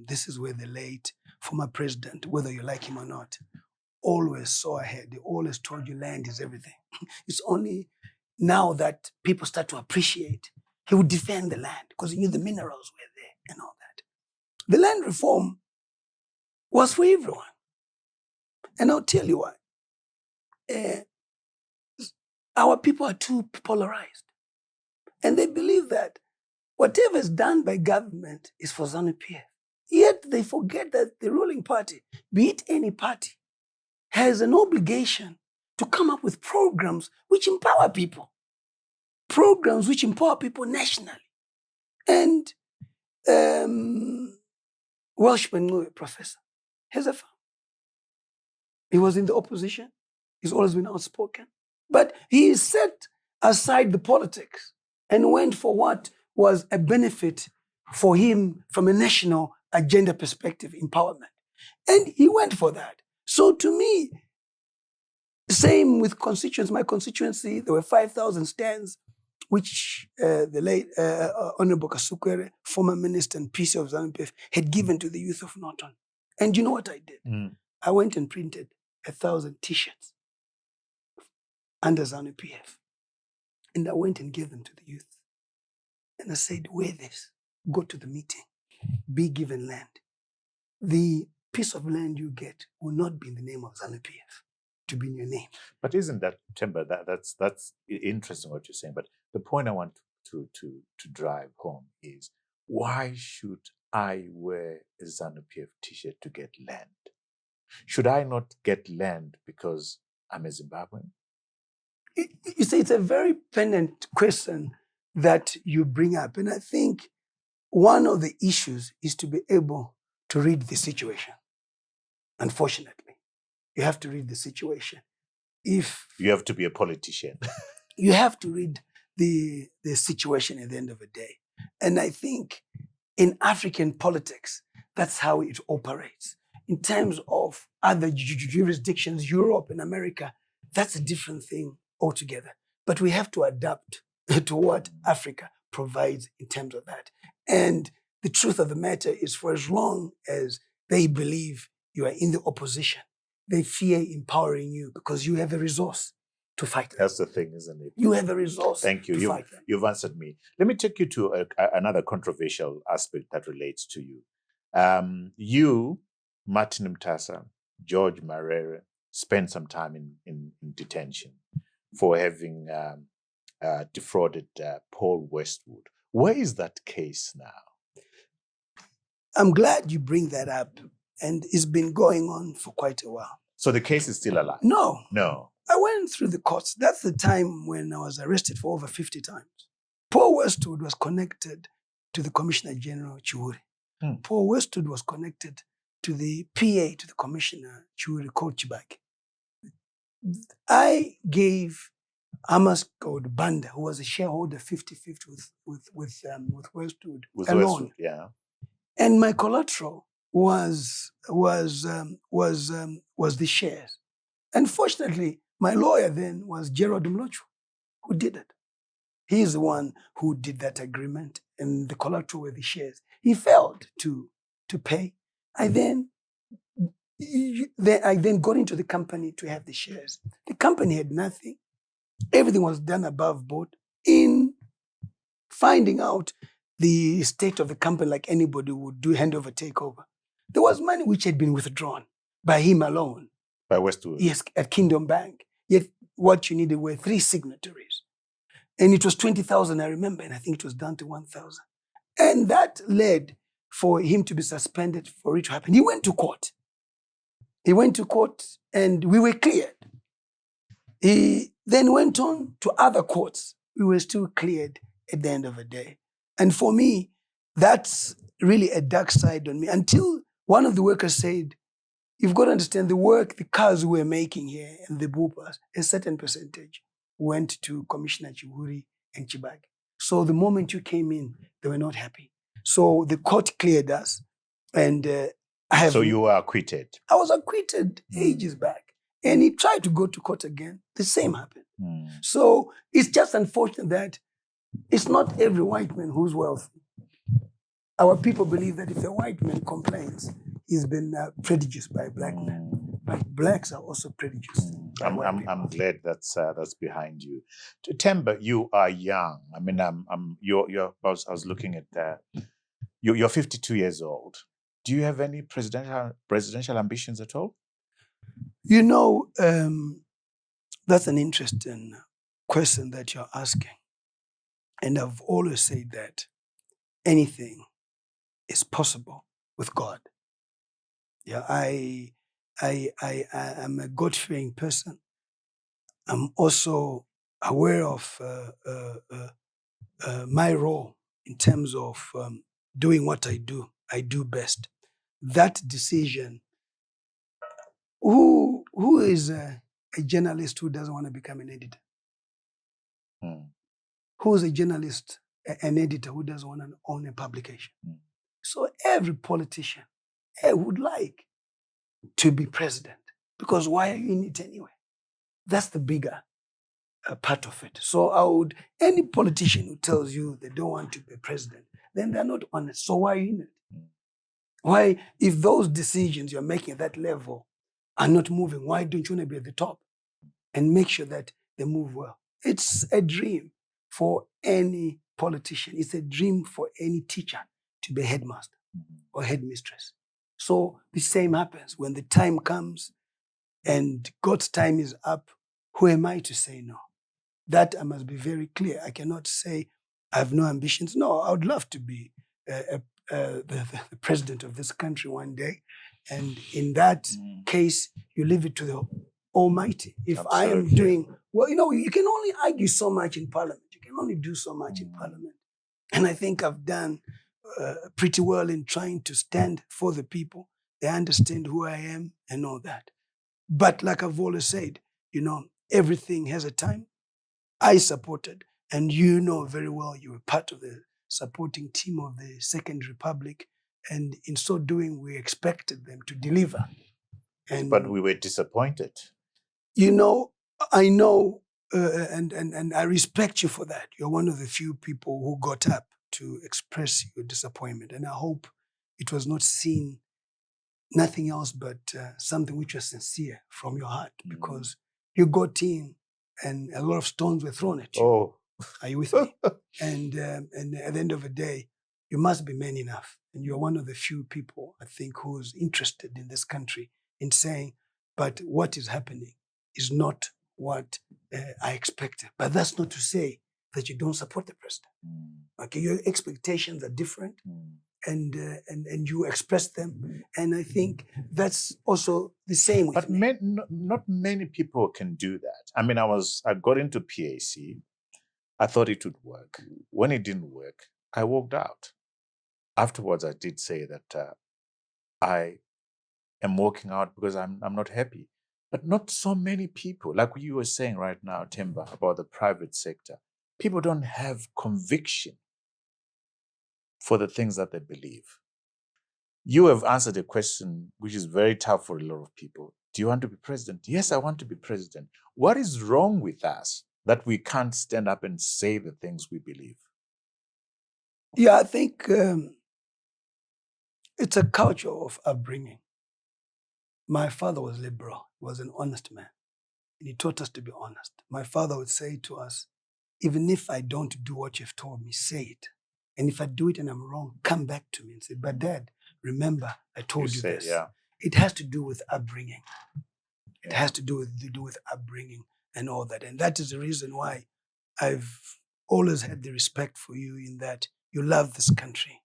this is where the late former president, whether you like him or not, always saw ahead. They always told you land is everything. It's only now that people start to appreciate, he would defend the land because he knew the minerals were there and all that. The land reform was for everyone. And I'll tell you why. Our people are too polarized. And they believe that whatever is done by government is for ZANU-PF. Yet they forget that the ruling party, be it any party, has an obligation to come up with programs which empower people. Programs which empower people nationally. And Welshman Professor has a farm. He was in the opposition. He's always been outspoken. But he set aside the politics and went for what was a benefit for him from a national agenda perspective, empowerment. And he went for that. So to me, same with constituents. My constituency, there were 5,000 stands, which the late Honorable Kasukwere, former minister and PC of ZANU-PF, had given to the youth of Norton. And you know what I did? I went and printed 1,000 T-shirts under ZANU-PF. And I went and gave them to the youth. And I said, wear this, go to the meeting, be given land. The piece of land you get will not be in the name of ZANU-PF, to be in your name. But isn't that, Temba, that's interesting what you're saying. But the point I want to drive home is, why should I wear a ZANU-PF T-shirt to get land? Should I not get land because I'm a Zimbabwean? You see, it's a very pertinent question that you bring up. And I think one of the issues is to be able to read the situation. Unfortunately, you have to read the situation. If you have to be a politician, you have to read the situation at the end of the day. And I think in African politics, that's how it operates. In terms of other jurisdictions, Europe and America, that's a different thing altogether. But we have to adapt to what Africa provides in terms of that. And the truth of the matter is, for as long as they believe you are in the opposition, they fear empowering you because you have a resource to fight them. That's the thing, isn't it? You have a resource. Thank you. To fight them. You've answered me. Let me take you to another controversial aspect that relates to you. You, Martin Mtasa, George Marere, spent some time in detention for having defrauded Paul Westwood. Where is that case now? I'm glad you bring that up. And it's been going on for quite a while. So the case is still alive? No. No. I went through the courts. That's the time when I was arrested for over 50 times. Paul Westwood was connected to the Commissioner General Chiuri. Paul Westwood was connected to the PA to the Commissioner Chiuri called Chibaki. I gave Amaskod Banda, who was a shareholder 50-50 with Westwood, With a loan. Westwood, yeah. And my collateral was the shares. Unfortunately, my lawyer then was Gerald Mlochu, who did it. He's the one who did that agreement, and the collateral were the shares. He failed to pay. I then got into the company to have the shares. The company had nothing. Everything was done above board. In finding out the state of the company, like anybody would do, handover takeover, there was money which had been withdrawn by him alone. By Westwood? Yes, at Kingdom Bank. Yet what you needed were 3 signatories. And it was 20,000, I remember, and I think it was down to 1,000. And that led for him to be suspended, for it to happen. He went to court. And we were cleared. He then went on to other courts. We were still cleared at the end of the day. And for me, that's really a dark side on me. Until one of the workers said, you've got to understand the work, the cars we're making here and the bupas, a certain percentage went to Commissioner Chiuri and Chibaki. So the moment you came in, they were not happy. So the court cleared us. And So you were acquitted? I was acquitted ages back. And he tried to go to court again. The same happened. So it's just unfortunate that it's not every white man who's wealthy. Our people believe that if a white man complains, he's been prejudiced by black men. But blacks are also prejudiced. I'm glad that's behind you. Temba, you are young. I mean, I was looking at you're 52 years old. Do you have any presidential ambitions at all? You know, that's an interesting question that you're asking. And I've always said that anything is possible with God. Yeah, I am a God-fearing person. I'm also aware of my role in terms of doing what I do best. That decision, who who is a journalist who doesn't want to become an editor? Who is a journalist, an editor who doesn't want to own a publication? So every politician would like to be president, because why are you in it anyway? That's the bigger part of it. So any politician who tells you they don't want to be president, then they're not honest. So why are you in it? Why, if those decisions you're making at that level are not moving, why don't you want to be at the top and make sure that they move well? It's a dream for any politician. It's a dream for any teacher to be a headmaster or headmistress. So the same happens when the time comes and God's time is up. Who am I to say no? That I must be very clear. I cannot say I have no ambitions. No, I would love to be the president of this country one day. And in that case, you leave it to the Almighty. If I am doing, well, you can only argue so much in Parliament. You can only do so much in Parliament. And I think I've done pretty well in trying to stand for the people. They understand who I am and all that. But like I've always said, everything has a time. I supported, and very well, you were part of the supporting team of the Second Republic. And in so doing, we expected them to deliver. But we were disappointed. I know, and I respect you for that. You're one of the few people who got up to express your disappointment. And I hope it was not seen nothing else but something which was sincere from your heart, because you got in and a lot of stones were thrown at you. Oh. Are you with me? And at the end of the day, you must be man enough. And you're one of the few people, I think, who's interested in this country in saying, but what is happening is not what I expected. But that's not to say that you don't support the president. Okay, your expectations are different. And you express them, and I think that's also the same with but me. Not many people can do that. I mean, I got into PAC. I thought it would work. When it didn't work, I walked out. Afterwards, I did say that I am walking out because I'm not happy. But not so many people, like you were saying right now, Temba, about the private sector. People don't have conviction for the things that they believe. You have answered a question which is very tough for a lot of people. Do you want to be president? Yes, I want to be president. What is wrong with us that we can't stand up and say the things we believe? Yeah, I think it's a culture of upbringing. My father was liberal. He was an honest man. And he taught us to be honest. My father would say to us, even if I don't do what you've told me, say it. And if I do it and I'm wrong, come back to me and say, but Dad, remember, I told you this. Yeah. It has to do with upbringing. It has to do with upbringing and all that. And that is the reason why I've always had the respect for you, in that you love this country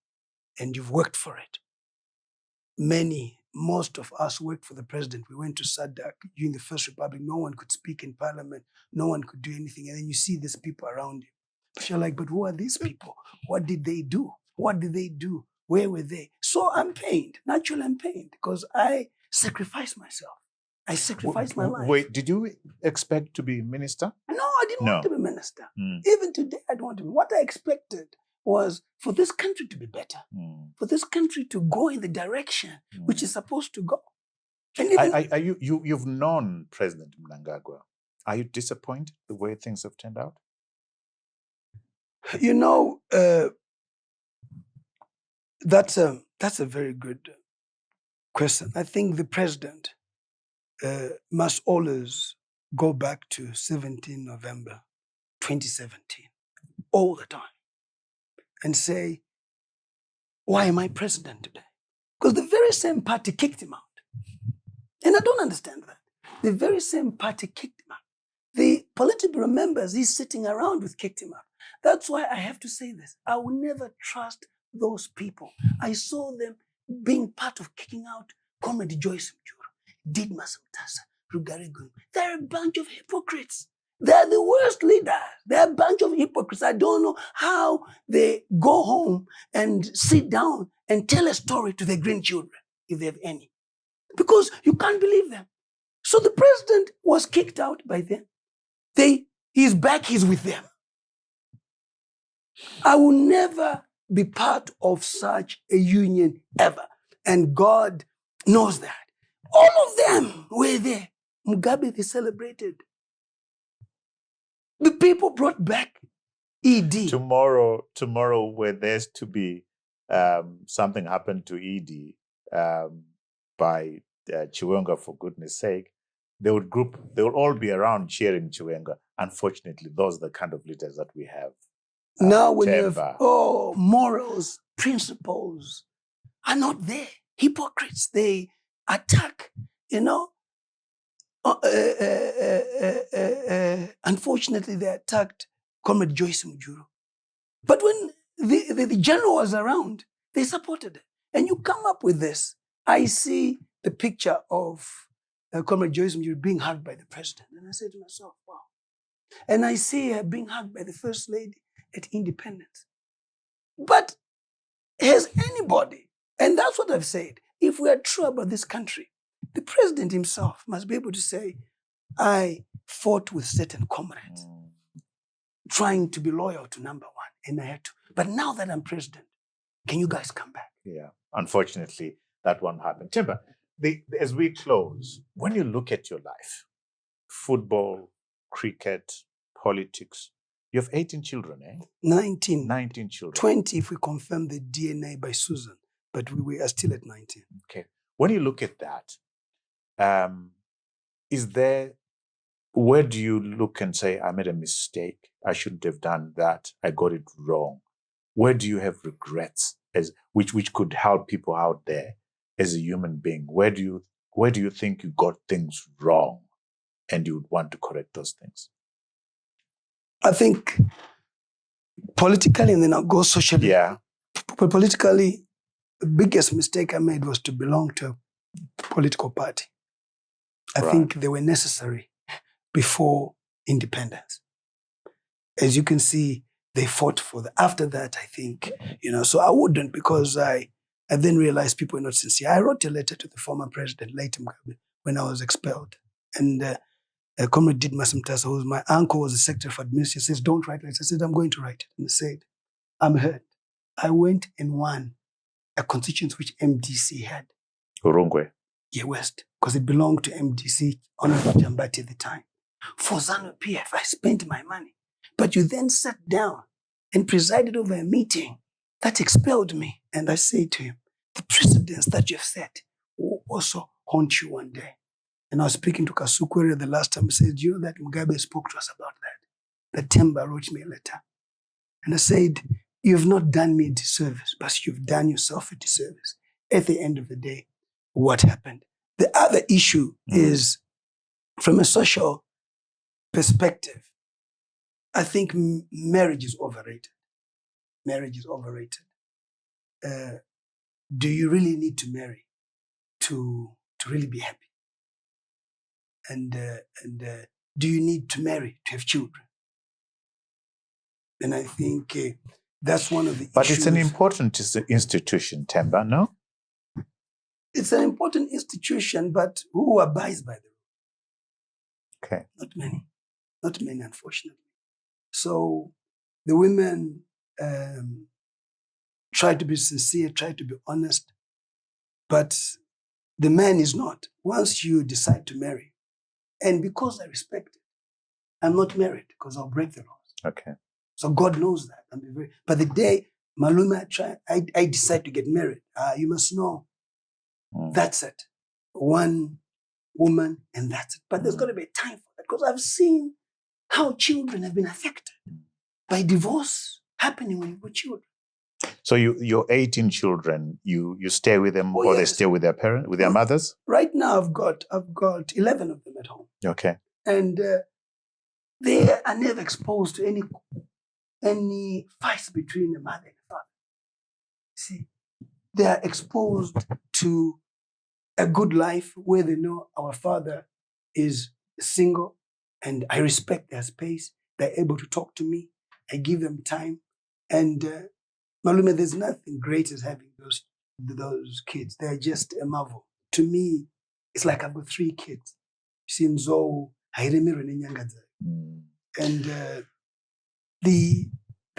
and you've worked for it. Most of us worked for the president. We went to SADC during the First Republic. No one could speak in Parliament. No one could do anything. And then you see these people around you. But you're like, but who are these people? What did they do? What did they do? Where were they? So I'm pained. Naturally, I'm pained because I sacrificed myself. I sacrificed my life. Wait, did you expect to be minister? No, I didn't want to be minister. Even today, I don't want to be. What I expected was for this country to be better, for this country to go in the direction which is supposed to go. And even, you've known President Mnangagwa. Are you disappointed the way things have turned out? That's a very good question. I think the president must always go back to 17 November 2017 all the time and say, why am I president today? Because the very same party kicked him out. And I don't understand that. The very same party kicked him out. The political members he's sitting around with kicked him out. That's why I have to say this. I will never trust those people. I saw them being part of kicking out Comrade Joyce Mjuru, Didmas Mtasa, Rugarigun. They're a bunch of hypocrites. They're the worst leaders. They're a bunch of hypocrites. I don't know how they go home and sit down and tell a story to their grandchildren, if they have any. Because you can't believe them. So the president was kicked out by them. He's back, he's with them. I will never be part of such a union ever. And God knows that. All of them were there. Mugabe, they celebrated. The people brought back ED. Tomorrow, where there's to be something happened to ED by Chiwenga, for goodness sake, they would all be around cheering Chiwenga. Unfortunately, those are the kind of leaders that we have. Now when you have, Temba. morals, principles are not there. Hypocrites, they attack, unfortunately, they attacked Comrade Joyce Mujuru. But when the general was around, they supported it. And you come up with this. I see the picture of Comrade Joyce Mujuru being hugged by the president. And I say to myself, wow. And I see her being hugged by the first lady at Independence. But has anybody, and that's what I've said, if we are true about this country, the president himself must be able to say, I fought with certain comrades, trying to be loyal to number one, and I had to. But now that I'm president, can you guys come back? Yeah, unfortunately, that won't happen. Temba, as we close, when you look at your life, football, cricket, politics, you have 18 children, eh? 19. 19 children. 20 if we confirm the DNA by Susan, but we are still at 19. Okay. When you look at that, where do you look and say, I made a mistake, I shouldn't have done that, I got it wrong? Where do you have regrets which could help people out there as a human being? Where do you think you got things wrong and you would want to correct those things? I think politically, and then I'll go socially. Yeah. Politically, the biggest mistake I made was to belong to a political party. I think they were necessary before independence. As you can see, they fought for that. After that, I think, so I wouldn't, because I then realized people were not sincere. I wrote a letter to the former president, late Mugabe, when I was expelled. And Comrade Didmas Mtasa, who was my uncle, was the secretary for administration, says, don't write letters. I said, I'm going to write it. And I said, I'm hurt. I went and won a constituency which MDC had. Urungwe. Yeah, West, because it belonged to MDC, Honorable Jambati at the time. For ZANU-PF, I spent my money. But you then sat down and presided over a meeting that expelled me. And I said to him, the precedents that you've set will also haunt you one day. And I was speaking to Kasukwere the last time. He said, you know that Mugabe spoke to us about that? That Temba wrote me a letter. And I said, you've not done me a disservice, but you've done yourself a disservice. At the end of the day, what happened? The other issue is, from a social perspective, I think marriage is overrated. Marriage is overrated. Do you really need to marry to really be happy? And do you need to marry to have children? And I think that's one of the But issues. it's an important institution, Temba, no? It's an important institution, but who abides by the rule? Okay. Not many. Not many, unfortunately. So the women try to be sincere, try to be honest, but the man is not. Once you decide to marry, and because I respect it, I'm not married because I'll break the laws. Okay. So God knows that. But the day Maluma I decide to get married, you must know, that's it. One woman and that's it. But there's got to be a time for that, because I've seen how children have been affected by divorce happening when you've got children. So your 18 children, you stay with them, or yes. They stay with their parents, with their mothers? Right now, I've got 11 of them at home. Okay. And they are never exposed to any fights between the mother and the father. See, they are exposed to a good life where they know our father is single and I respect their space. They're able to talk to me. I give them time. And Malume, there's nothing great as having those kids. They're just a marvel. To me, it's like I've got 3 kids. sinzo hairemerwe nenyanga dzayo. And the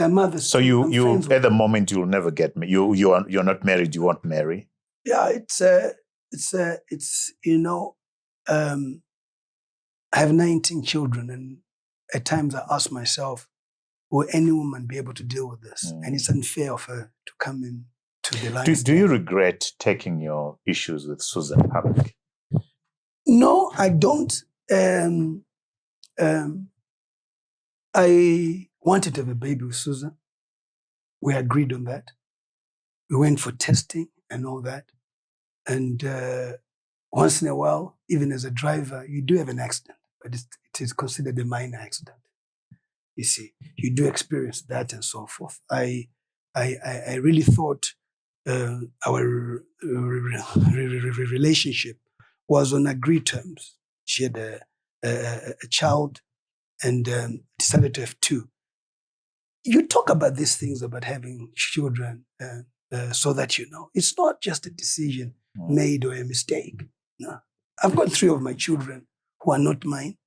mother. So you at the moment you'll never get me. You're not married. You won't marry. Yeah, it's I have 19 children, and at times I ask myself, will any woman be able to deal with this? And it's unfair of her to come in to the line. Do you regret taking your issues with Susan public? No, I don't. I wanted to have a baby with Susan. We agreed on that. We went for testing and all that. And once in a while, even as a driver, you do have an accident, but it is considered a minor accident. You see, you do experience that and so forth. I really thought our relationship was on agreed terms. She had a child and decided to have two. You talk about these things about having children so that you know. It's not just a decision made or a mistake. No. I've got 3 of my children who are not mine.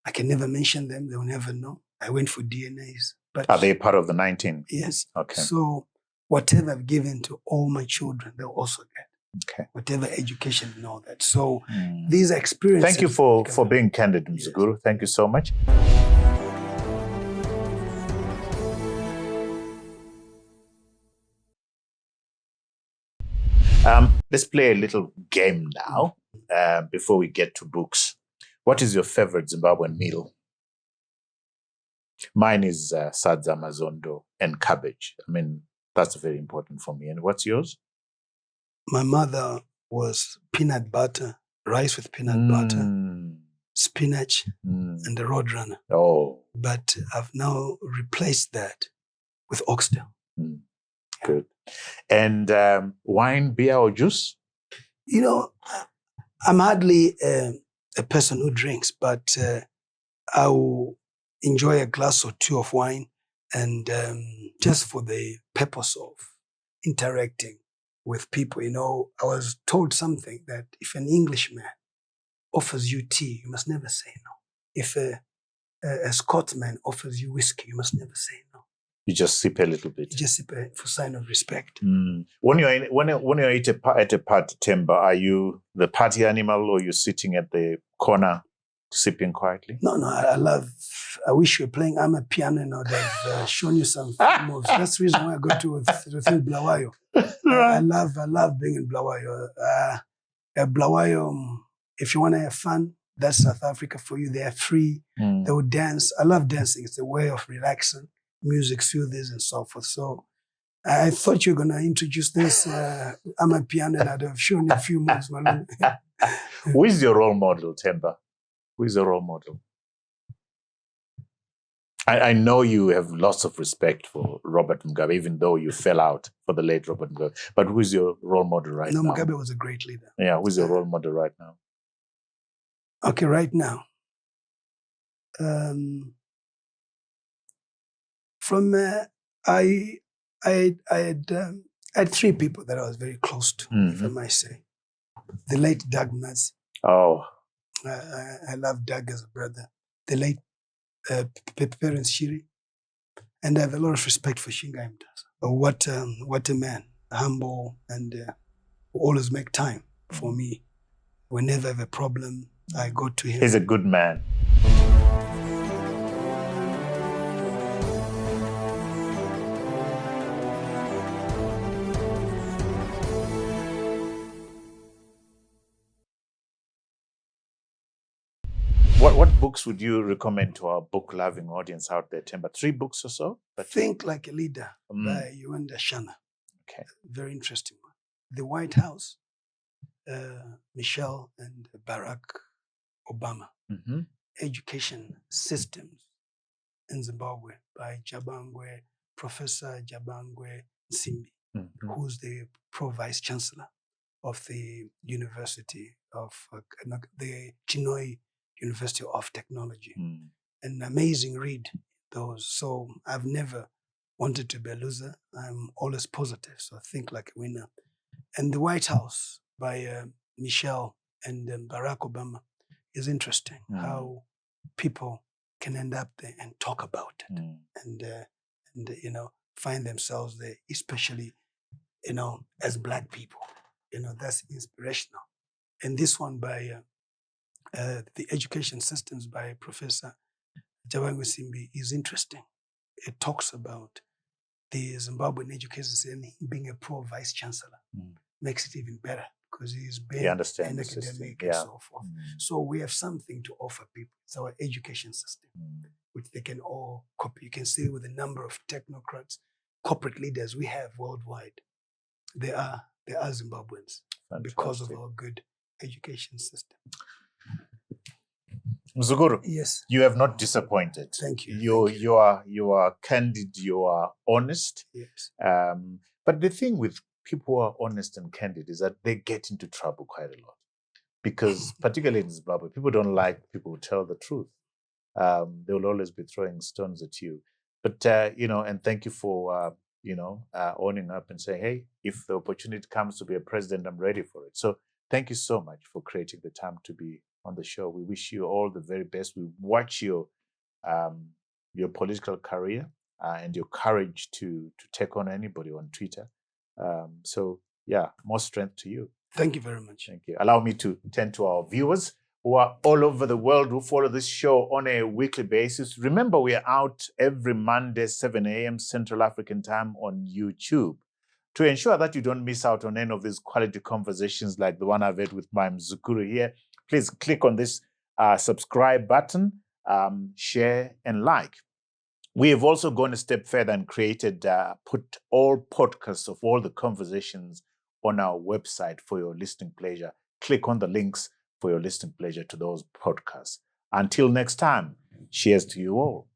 I can never mention them. They will never know. I went for DNAs. But are they part of the 19? Yes. Okay. So whatever I've given to all my children, they'll also get. Okay. Whatever education and all that. So these experiences. Thank you for being candid, Mr. Guru. Thank you so much. Let's play a little game now before we get to books. What is your favorite Zimbabwean meal? Mine is sadza, mazondo, and cabbage. I mean, that's very important for me. And what's yours? My mother was peanut butter, rice with peanut butter, spinach, and the roadrunner. Oh. But I've now replaced that with oxtail. Good. And wine, beer, or juice? You know, I'm hardly a person who drinks, but I will enjoy a glass or 2 of wine, and just for the purpose of interacting with people. You know, I was told something that if an Englishman offers you tea, you must never say no. If a Scotsman offers you whiskey, you must never say no. You just sip a little bit. You just sip for sign of respect. When you're at a party, Temba, are you the party animal, or you sitting at the corner sipping quietly? No, I wish you were playing piano and I'd have shown you some moves. That's the reason why I go to Blawayo. I love being in Blawayo. Blawayo, if you want to have fun, that's South Africa for you. They are free. They will dance. I love dancing. It's a way of relaxing. Music soothes and so forth. So I thought you were going to introduce this. I'm a piano and I'd have shown you a few moves. Who is your role model, Temba? Who is your role model? I know you have lots of respect for Robert Mugabe, even though you fell out for the late Robert Mugabe. But who is your role model right now? No, Mugabe was a great leader. Yeah, who is your role model right now? Okay, right now. I had 3 people that I was very close to, if I might say. The late Doug Mnatsi. Oh. I love Doug as a brother. The late Parents Shiri. And I have a lot of respect for Shinga Mtasa. What a man. Humble and always make time for me. Whenever I have a problem, I go to him. He's a good man. What books would you recommend to our book-loving audience out there, Temba? 3 books or so? Think Like a Leader by Yuenda Shana. Okay. Very interesting one. The White House, Michelle and Barack Obama. Education Systems in Zimbabwe by Professor Jabangwe Nsimbi, who's the Pro-Vice Chancellor of the University of the Chinoi University of Technology. An amazing read, those. So I've never wanted to be a loser. I'm always positive, so I think like a winner. And The White House by Michelle and Barack Obama. is interesting. How people can end up there and talk about it, and find themselves there, especially as Black people. That's inspirational. And this one by the education systems by Professor Jabangu Simbi is interesting. It talks about the Zimbabwean education system, and him being a pro vice chancellor makes it even better, because he's been an academic and so forth. So we have something to offer people. It's our education system, which they can all copy. You can see with the number of technocrats, corporate leaders we have worldwide, they are Zimbabweans. Fantastic. Because of our good education system. Mzukuru, yes, you have not disappointed. Thank you. You are candid. You are honest. Yes. But the thing with people who are honest and candid is that they get into trouble quite a lot, because particularly in Zimbabwe, people don't like people who tell the truth. They will always be throwing stones at you. But and thank you for owning up and saying, hey, if the opportunity comes to be a president, I'm ready for it. So thank you so much for creating the time to be on the show. We wish you all the very best. We watch your political career and your courage to take on anybody on Twitter. So more strength to you. Thank you very much. Thank you. Allow me to tend to our viewers who are all over the world, who follow this show on a weekly basis. Remember, we are out every Monday, 7 a.m. Central African time on YouTube. To ensure that you don't miss out on any of these quality conversations like the one I've had with my Mzukuru here, please click on this subscribe button, share and like. We have also gone a step further and created, put all podcasts of all the conversations on our website for your listening pleasure. Click on the links for your listening pleasure to those podcasts. Until next time, cheers to you all.